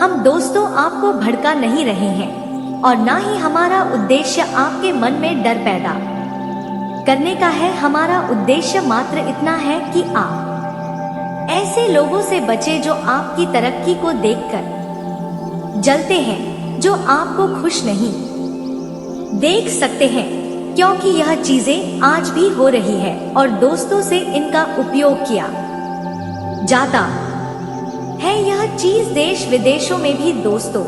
हम दोस्तों आपको भड़का नहीं रहे हैं और ना ही हमारा उद्देश्य आपके मन में डर पैदा करने का है। हमारा उद्देश्य मात्र इतना है कि आप ऐसे लोगों से बचे जो आपकी तरक्की को देखकर जलते हैं, जो आपको खुश नहीं देख सकते हैं, क्योंकि यह चीजें आज भी हो रही है और दोस्तों से इनका उपयोग किया जाता है। यह चीज देश विदेशों में भी दोस्तों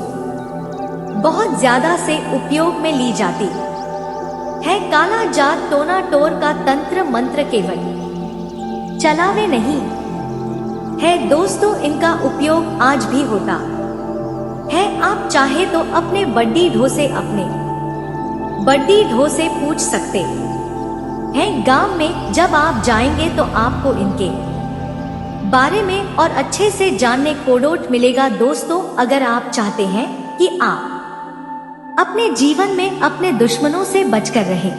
बहुत ज्यादा से उपयोग में ली जाती है। काला जात टोना टोर का तंत्र मंत्र केवल चलावे नहीं है दोस्तों, इनका उपयोग आज भी होता है। आप चाहे तो अपने बड्डी ढो से पूछ सकते हैं। गांव में जब आप जाएंगे तो आपको इनके बारे में और अच्छे से जानने कोडोट मिलेगा। दोस्तों अगर आप चाहते हैं कि आप अपने जीवन में अपने दुश्मनों से बचकर रहें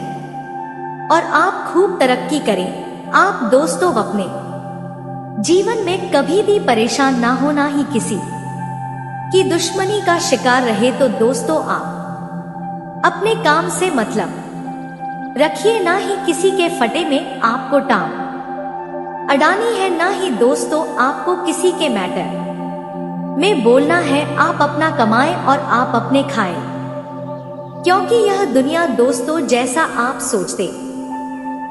और आप खूब तरक्की करें, आप दोस्तों अपने जीवन में कभी भी परेशान ना हो, ना ही किसी कि दुश्मनी का शिकार रहे तो दोस्तों आप अपने काम से मतलब रखिए, ना ही किसी के फटे में आपको टांग अडानी है, ना ही दोस्तों आपको किसी के मैटर में बोलना है। आप अपना कमाएं और आप अपने खाएं, क्योंकि यह दुनिया दोस्तों जैसा आप सोचते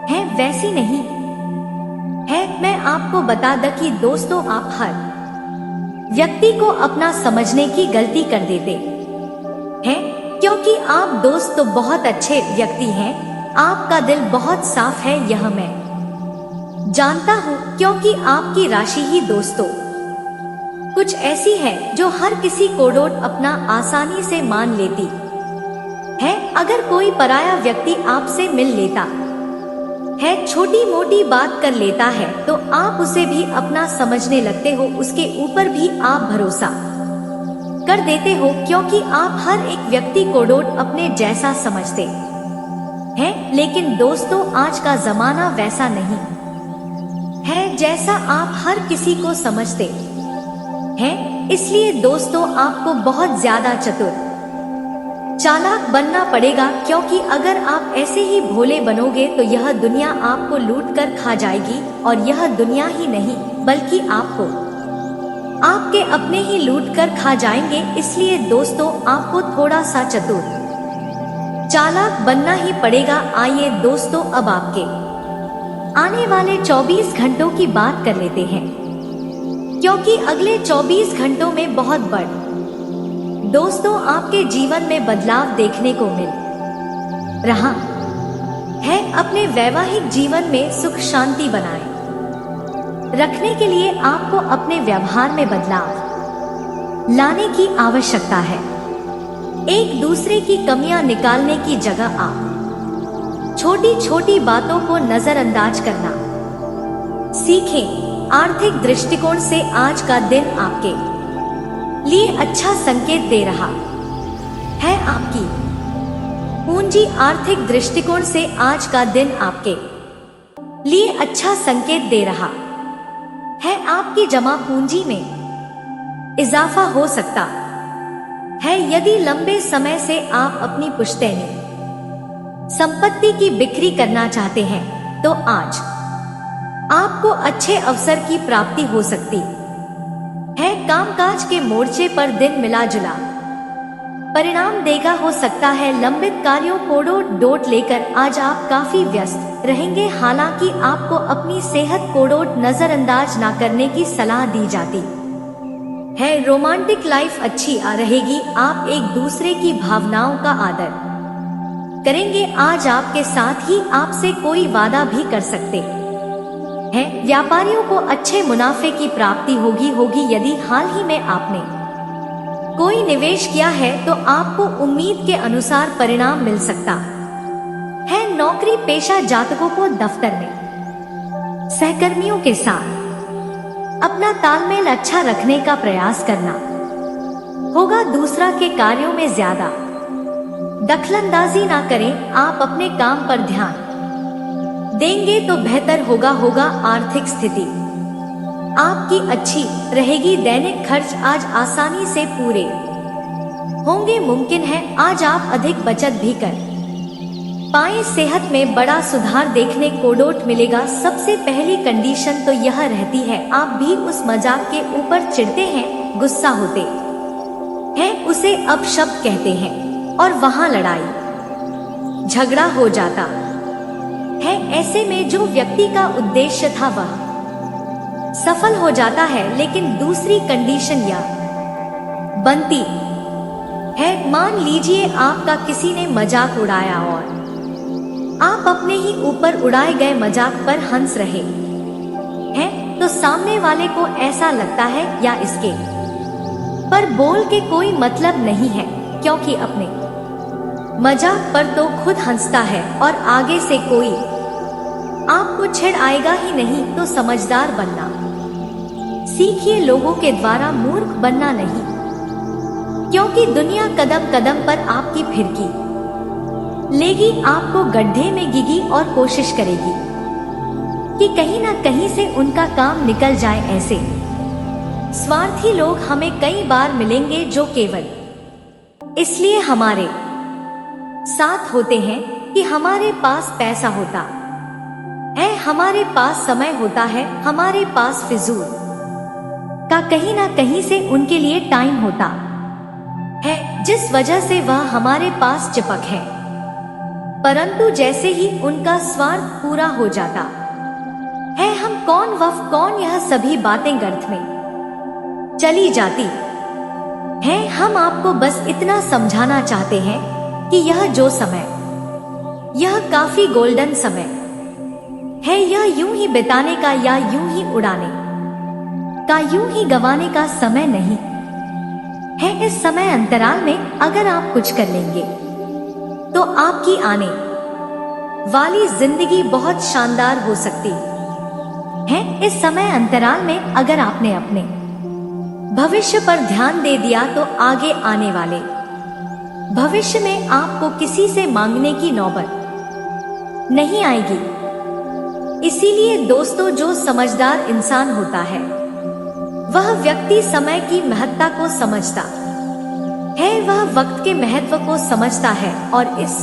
हैं वैसी नहीं है। मैं आपको बता दूं कि दोस्तों आप हर व्यक्ति को अपना समझने की गलती कर देते हैं, क्योंकि आप दोस्त तो बहुत अच्छे व्यक्ति हैं, आपका दिल बहुत साफ है, यह मैं जानता हूँ, क्योंकि आपकी राशि ही दोस्तों कुछ ऐसी है जो हर किसी को अपना आसानी से मान लेती है। अगर कोई पराया व्यक्ति आपसे मिल लेता है, छोटी मोटी बात कर लेता है, तो आप उसे भी अपना समझने लगते हो, उसके ऊपर भी आप भरोसा कर देते हो, क्योंकि आप हर एक व्यक्ति को अपने जैसा समझते हैं। लेकिन दोस्तों आज का जमाना वैसा नहीं है जैसा आप हर किसी को समझते हैं। इसलिए दोस्तों आपको बहुत ज्यादा चतुर चालाक बनना पड़ेगा, क्योंकि अगर आप ऐसे ही भोले बनोगे तो यह दुनिया आपको लूट कर खा जाएगी, और यह दुनिया ही नहीं बल्कि आपको आपके अपने ही लूट कर खा जाएंगे। इसलिए दोस्तों आपको थोड़ा सा चतुर चालाक बनना ही पड़ेगा। आइए दोस्तों अब आपके आने वाले 24 घंटों की बात कर लेते हैं, क्योंकि अगले 24 घंटों में बहुत बड़ दोस्तों आपके जीवन में बदलाव देखने को मिल रहा है। अपने वैवाहिक जीवन में सुख शांति बनाए रखने के लिए आपको अपने व्यवहार में बदलाव लाने की आवश्यकता है। एक दूसरे की कमियां निकालने की जगह आप छोटी छोटी बातों को नजरअंदाज करना सीखें। आर्थिक दृष्टिकोण से आज का दिन आपके लिए अच्छा संकेत दे रहा है। आपकी पूंजी आर्थिक दृष्टिकोण से आज का दिन आपके लिए अच्छा संकेत दे रहा है। आपकी जमा पूंजी में इजाफा हो सकता है। यदि लंबे समय से आप अपनी पुश्तैनी संपत्ति की बिक्री करना चाहते हैं, तो आज आपको अच्छे अवसर की प्राप्ति हो सकती है। कामकाज के मोर्चे पर दिन मिला जुला परिणाम देगा। हो सकता है लंबित कार्यों को डोट लेकर आज आप काफी व्यस्त रहेंगे। हालांकि आपको अपनी सेहत को नजरअंदाज ना करने की सलाह दी जाती है। रोमांटिक लाइफ अच्छी रहेगी। आप एक दूसरे की भावनाओं का आदर करेंगे। आज आपके साथ ही आपसे कोई वादा भी कर सकते हैं। व्यापारियों को अच्छे मुनाफे की प्राप्ति होगी। यदि हाल ही में आपने कोई निवेश किया है तो आपको उम्मीद के अनुसार परिणाम मिल सकता है। नौकरी पेशा जातकों को दफ्तर में सहकर्मियों के साथ अपना तालमेल अच्छा रखने का प्रयास करना होगा। दूसरा के कार्यों में ज्यादा दखलंदाजी ना करें। आप अपने काम पर ध्यान देंगे तो बेहतर होगा। आर्थिक स्थिति आपकी अच्छी रहेगी। दैनिक खर्च आज आसानी से पूरे होंगे। मुमकिन है आज आप अधिक बचत भी कर पाए। सेहत में बड़ा सुधार देखने को मिलेगा। सबसे पहली कंडीशन तो यह रहती है, आप भी उस मजाक के ऊपर चिढ़ते हैं, गुस्सा होते हैं, उसे अपशब्द कहते हैं और वहां लड़ाई झगड़ा हो जाता है। ऐसे में जो व्यक्ति का उद्देश्य था वह सफल हो जाता है। लेकिन दूसरी कंडीशन यह बनती है, मान लीजिए आपका किसी ने मजाक उड़ाया और आप अपने ही ऊपर उड़ाए गए मजाक पर हंस रहे हैं, तो सामने वाले को ऐसा लगता है या इसके पर बोल के कोई मतलब नहीं है, क्योंकि अपने मजाक पर तो खुद हंसता है और आगे से कोई आपको छेड़ आएगा ही नहीं। तो समझदार बनना सीखिए, लोगों के द्वारा मूर्ख बनना नहीं, क्योंकि दुनिया कदम कदम पर आपकी फिरकी लेगी, आपको गड्ढे में गिगी और कोशिश करेगी कि कहीं ना कहीं से उनका काम निकल जाए। ऐसे स्वार्थी लोग हमें कई बार मिलेंगे जो केवल इसलिए हमारे साथ होते हैं कि हमारे पास पैसा होता है, हमारे पास समय होता है, हमारे पास फिजूल का कहीं ना कहीं से उनके लिए टाइम होता है, जिस वजह से वह हमारे पास चिपक है। परंतु जैसे ही उनका स्वार्थ पूरा हो जाता है, हम कौन वफ कौन यह सभी बातें गर्त में चली जाती है। हम आपको बस इतना समझाना चाहते हैं कि यह जो समय, यह काफी गोल्डन समय है, यह यूं ही बिताने का या यूं ही उड़ाने का, यूं ही गंवाने का समय नहीं है। इस समय अंतराल में अगर आप कुछ कर लेंगे तो आपकी आने वाली जिंदगी बहुत शानदार हो सकती है। इस समय अंतराल में अगर आपने अपने भविष्य पर ध्यान दे दिया तो आगे आने वाले भविष्य में आपको किसी से मांगने की नौबत नहीं आएगी। इसीलिए दोस्तों, जो समझदार इंसान होता है वह व्यक्ति समय की महत्ता को समझता है, वह वक्त के महत्व को समझता है और इस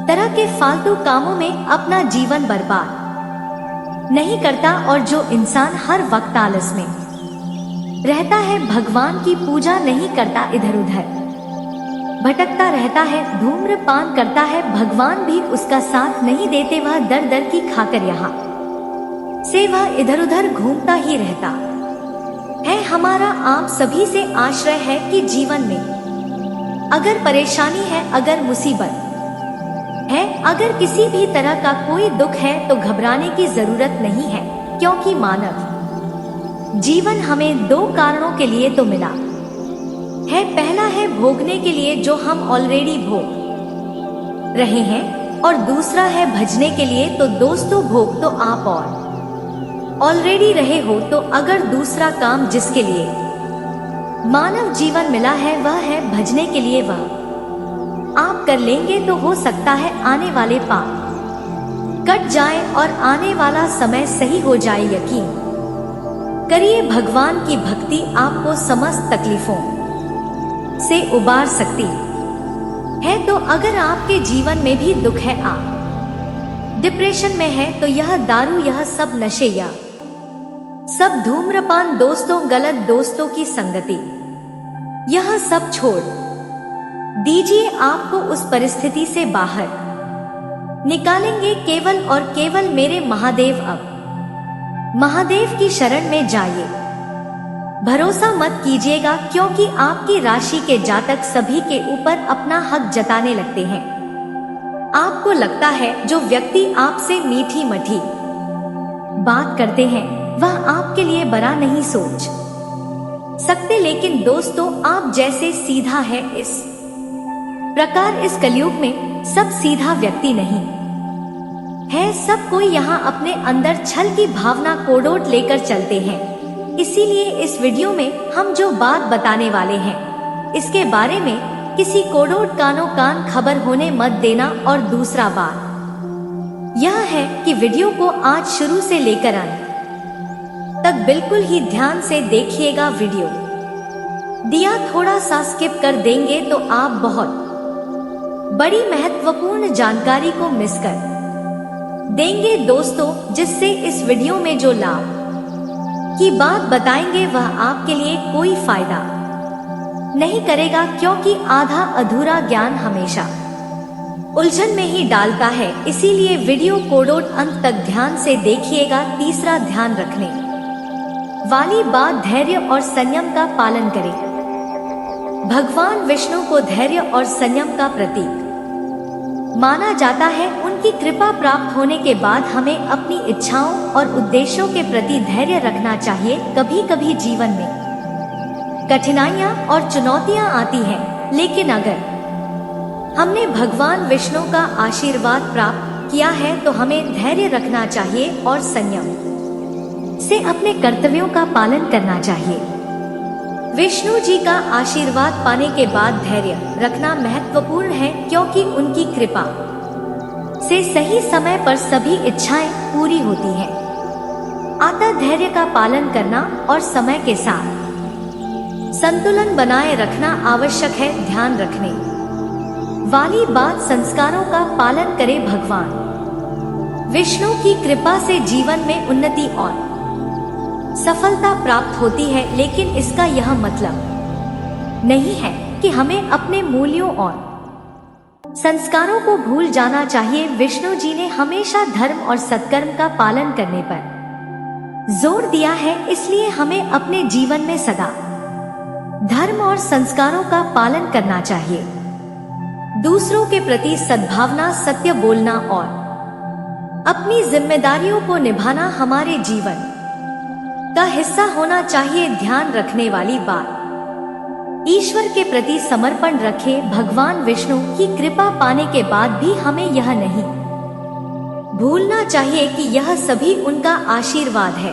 तरह के फालतू कामों में अपना जीवन बर्बाद नहीं करता। और जो इंसान हर वक्त आलस में रहता है, भगवान की पूजा नहीं करता, इधर उधर भटकता रहता है, धूम्रपान करता है, भगवान भी उसका साथ नहीं देते, वह दर दर की खाकर यहाँ से वह इधर उधर घूमता ही रहता है। हमारा आप सभी से आश्रय है कि जीवन में अगर परेशानी है, अगर मुसीबत है, अगर किसी भी तरह का कोई दुख है तो घबराने की जरूरत नहीं है, क्योंकि मानव जीवन हमें दो कारणों के लिए तो मिला है। पहला है भोगने के लिए जो हम ऑलरेडी भोग रहे हैं, और दूसरा है भजने के लिए। तो दोस्तों, भोग तो आप और ऑलरेडी रहे हो, तो अगर दूसरा काम जिसके लिए मानव जीवन मिला है वह है भजने के लिए, वह आप कर लेंगे तो हो सकता है आने वाले पाप कट जाए और आने वाला समय सही हो जाए। यकीन करिए, भगवान की भक्ति आपको समस्त तकलीफों से उबार सकती है। तो अगर आपके जीवन में भी दुख है, आप डिप्रेशन में है, तो यह दारू, यह सब नशे, या सब धूम्रपान, दोस्तों, गलत दोस्तों की संगति, यह सब छोड़ दीजिए। आपको उस परिस्थिति से बाहर निकालेंगे केवल और केवल मेरे महादेव। अब महादेव की शरण में जाइए, भरोसा मत कीजिएगा, क्योंकि आपकी राशि के जातक सभी के ऊपर अपना हक जताने लगते हैं। आपको लगता है जो व्यक्ति आपसे मीठी मठी बात करते हैं वह आपके लिए बड़ा नहीं सोच सकते, लेकिन दोस्तों, आप जैसे सीधा है, इस प्रकार इस कलयुग में सब सीधा व्यक्ति नहीं है। सब कोई यहाँ अपने अंदर छल की भावना कोडोट लेकर चलते हैं। इसीलिए इस वीडियो में हम जो बात बताने वाले हैं, इसके बारे में किसी कोडोट कानो कान खबर होने मत देना। और दूसरा बात यह है कि वीडियो को आज शुरू से लेकर अंत तक बिल्कुल ही ध्यान से देखिएगा। वीडियो दिया थोड़ा सा स्किप कर देंगे तो आप बहुत बड़ी महत्वपूर्ण जानकारी को मिस कर देंगे दोस्तों, जिससे इस वीडियो में जो लाभ की बात बताएंगे वह आपके लिए कोई फायदा नहीं करेगा, क्योंकि आधा अधूरा ज्ञान हमेशा उलझन में ही डालता है। इसीलिए वीडियो कोडोट अंत तक ध्यान से देखिएगा। तीसरा ध्यान रखने वाली बात, धैर्य और संयम का पालन करें। भगवान विष्णु को धैर्य और संयम का प्रतीक माना जाता है। उनकी कृपा प्राप्त होने के बाद हमें अपनी इच्छाओं और उद्देश्यों के प्रति धैर्य रखना चाहिए। कभी कभी जीवन में कठिनाइयां और चुनौतियां आती हैं, लेकिन अगर हमने भगवान विष्णु का आशीर्वाद प्राप्त किया है तो हमें धैर्य रखना चाहिए और संयम से अपने कर्तव्यों का पालन करना चाहिए। विष्णु जी का आशीर्वाद पाने के बाद धैर्य रखना महत्वपूर्ण है, क्योंकि उनकी कृपा से सही समय पर सभी इच्छाएं पूरी होती हैं। आता धैर्य का पालन करना और समय के साथ संतुलन बनाए रखना आवश्यक है। ध्यान रखने वाली बात, संस्कारों का पालन करे। भगवान विष्णु की कृपा से जीवन में उन्नति और सफलता प्राप्त होती है, लेकिन इसका यह मतलब नहीं है कि हमें अपने मूल्यों और संस्कारों को भूल जाना चाहिए। विष्णु जी ने हमेशा धर्म और सत्कर्म का पालन करने पर जोर दिया है, इसलिए हमें अपने जीवन में सदा धर्म और संस्कारों का पालन करना चाहिए। दूसरों के प्रति सद्भावना, सत्य बोलना और अपनी जिम्मेदारियों को निभाना हमारे जीवन का हिस्सा होना चाहिए। ध्यान रखने वाली बात, ईश्वर के प्रति समर्पण रखें। भगवान विष्णु की कृपा पाने के बाद भी हमें यह नहीं भूलना चाहिए कि यह सभी उनका आशीर्वाद है।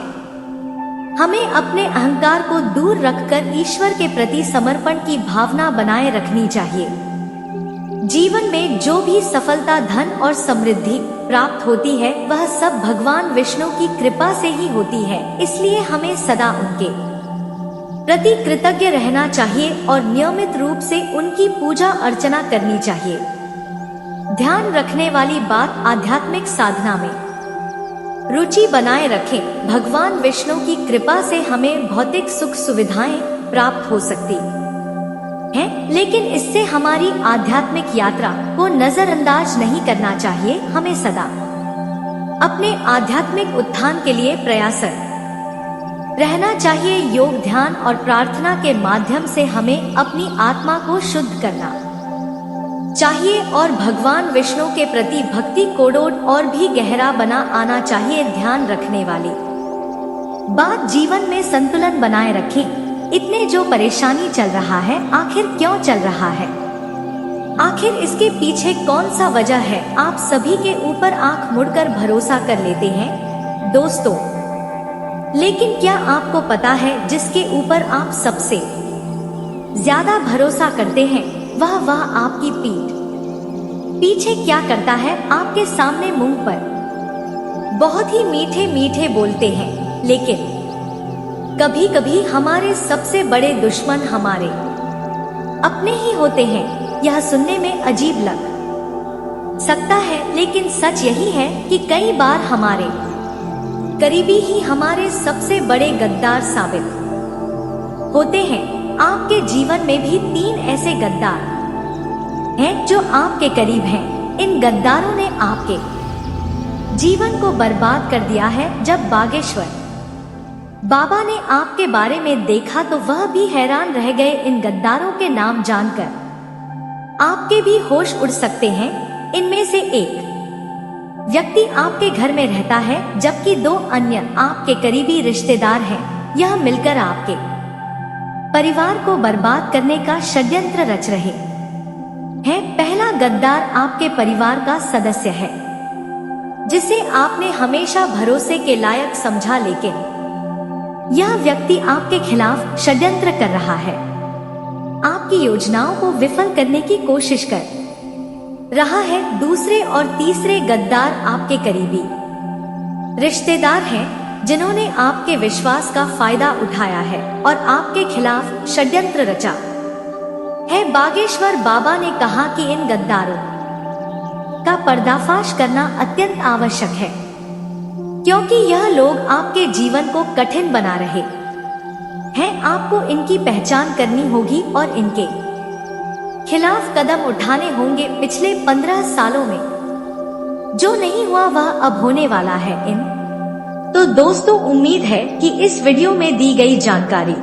हमें अपने अहंकार को दूर रखकर ईश्वर के प्रति समर्पण की भावना बनाए रखनी चाहिए। जीवन में जो भी सफलता, धन और समृद्धि प्राप्त होती है, वह सब भगवान विष्णु की कृपा से ही होती है। इसलिए हमें सदा उनके प्रति कृतज्ञ रहना चाहिए और नियमित रूप से उनकी पूजा अर्चना करनी चाहिए। ध्यान रखने वाली बात, आध्यात्मिक साधना में रुचि बनाए रखें। भगवान विष्णु की कृपा से हमें भौतिक सुख सुविधाएं प्राप्त हो सकती हैं, लेकिन इससे हमारी आध्यात्मिक यात्रा को नजरअंदाज नहीं करना चाहिए। हमें सदा अपने आध्यात्मिक उत्थान के लिए प्रयासरत रहना चाहिए। योग, ध्यान और प्रार्थना के माध्यम से हमें अपनी आत्मा को शुद्ध करना चाहिए और भगवान विष्णु के प्रति भक्ति कोडोड और भी गहरा बना आना चाहिए। ध्यान रखने वाली बात, जीवन में संतुलन बनाए रखें। इतने जो परेशानी चल रहा है, आखिर क्यों चल रहा है? आखिर इसके पीछे कौन सा वजह है? आप सभी के ऊपर आंख मुड़कर भरोसा कर लेते हैं दोस्तों, लेकिन क्या आपको पता है जिसके ऊपर आप सबसे ज्यादा भरोसा करते हैं, वह आपकी पीछे क्या करता है? आपके सामने मुंह पर बहुत ही मीठे मीठे बोलते हैं, लेकिन कभी कभी हमारे सबसे बड़े दुश्मन हमारे अपने ही होते हैं। यह सुनने में अजीब लग सकता है, लेकिन सच यही है कि कई बार हमारे करीबी ही हमारे सबसे बड़े गद्दार साबित होते हैं। आपके जीवन में भी 3 ऐसे गद्दार हैं जो आपके करीब हैं। इन गद्दारों ने आपके जीवन को बर्बाद कर दिया है। जब बागेश्वर बाबा ने आपके बारे में देखा तो वह भी हैरान रह गए। इन गद्दारों के नाम जानकर आपके भी होश उड़ सकते हैं। इनमें से एक व्यक्ति आपके घर में रहता है, जबकि 2 अन्य आपके करीबी रिश्तेदार हैं। यह मिलकर आपके परिवार को बर्बाद करने का षड्यंत्र रच रहे हैं। पहला गद्दार आपके परिवार का सदस्य है, जिसे आपने हमेशा भरोसे के लायक समझा, लेकिन यह व्यक्ति आपके खिलाफ षड्यंत्र कर रहा है। आपकी योजनाओं को विफल करने की कोशिश कर रहा है। दूसरे और तीसरे गद्दार आपके करीबी रिश्तेदार हैं, जिन्होंने आपके विश्वास का फायदा उठाया है और आपके खिलाफ षड्यंत्र रचा है। बागेश्वर बाबा ने कहा कि इन गद्दारों का पर्दाफाश करना अत्यंत आवश्यक है, क्योंकि यह लोग आपके जीवन को कठिन बना रहे हैं। आपको इनकी पहचान करनी होगी और इनके खिलाफ कदम उठाने होंगे। पिछले 15 सालों में जो नहीं हुआ वह अब होने वाला है। तो दोस्तों, उम्मीद है कि इस वीडियो में दी गई जानकारी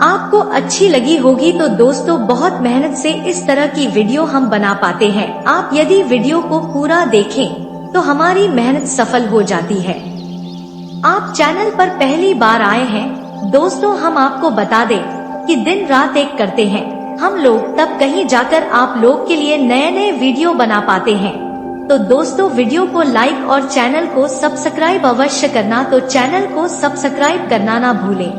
आपको अच्छी लगी होगी। तो दोस्तों, बहुत मेहनत से इस तरह की वीडियो हम बना पाते हैं। आप यदि वीडियो को पूरा देखें तो हमारी मेहनत सफल हो जाती है। आप चैनल पर पहली बार आए हैं दोस्तों, हम आपको बता दें कि दिन रात एक करते हैं हम लोग, तब कहीं जाकर आप लोग के लिए नए नए वीडियो बना पाते हैं। तो दोस्तों, वीडियो को लाइक और चैनल को सब्सक्राइब अवश्य करना। तो चैनल को सब्सक्राइब करना ना भूलें।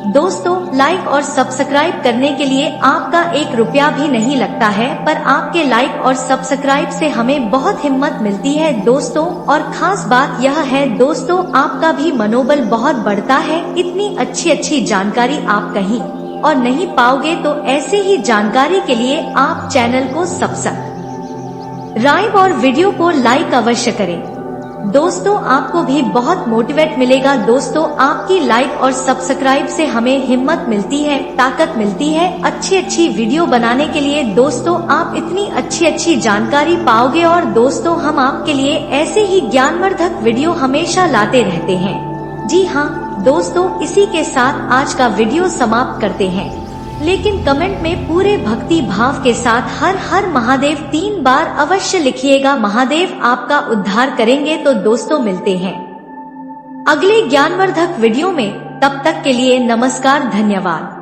दोस्तों, लाइक और सब्सक्राइब करने के लिए आपका 1 रुपया भी नहीं लगता है, पर आपके लाइक और सब्सक्राइब से हमें बहुत हिम्मत मिलती है दोस्तों। और खास बात यह है दोस्तों, आपका भी मनोबल बहुत बढ़ता है। इतनी अच्छी जानकारी आप कहीं और नहीं पाओगे, तो ऐसे ही जानकारी के लिए आप चैनल को सब्सक्राइब और वीडियो को लाइक अवश्य करें। दोस्तों, आपको भी बहुत मोटिवेट मिलेगा। दोस्तों, आपकी लाइक और सब्सक्राइब से हमें हिम्मत मिलती है, ताकत मिलती है अच्छी वीडियो बनाने के लिए। दोस्तों, आप इतनी अच्छी जानकारी पाओगे और दोस्तों, हम आपके लिए ऐसे ही ज्ञानवर्धक वीडियो हमेशा लाते रहते हैं। जी हाँ दोस्तों, इसी के साथ आज का वीडियो समाप्त करते हैं, लेकिन कमेंट में पूरे भक्ति भाव के साथ हर हर महादेव 3 बार अवश्य लिखिएगा। महादेव आपका उद्धार करेंगे। तो दोस्तों, मिलते हैं अगले ज्ञानवर्धक वीडियो में। तब तक के लिए नमस्कार, धन्यवाद।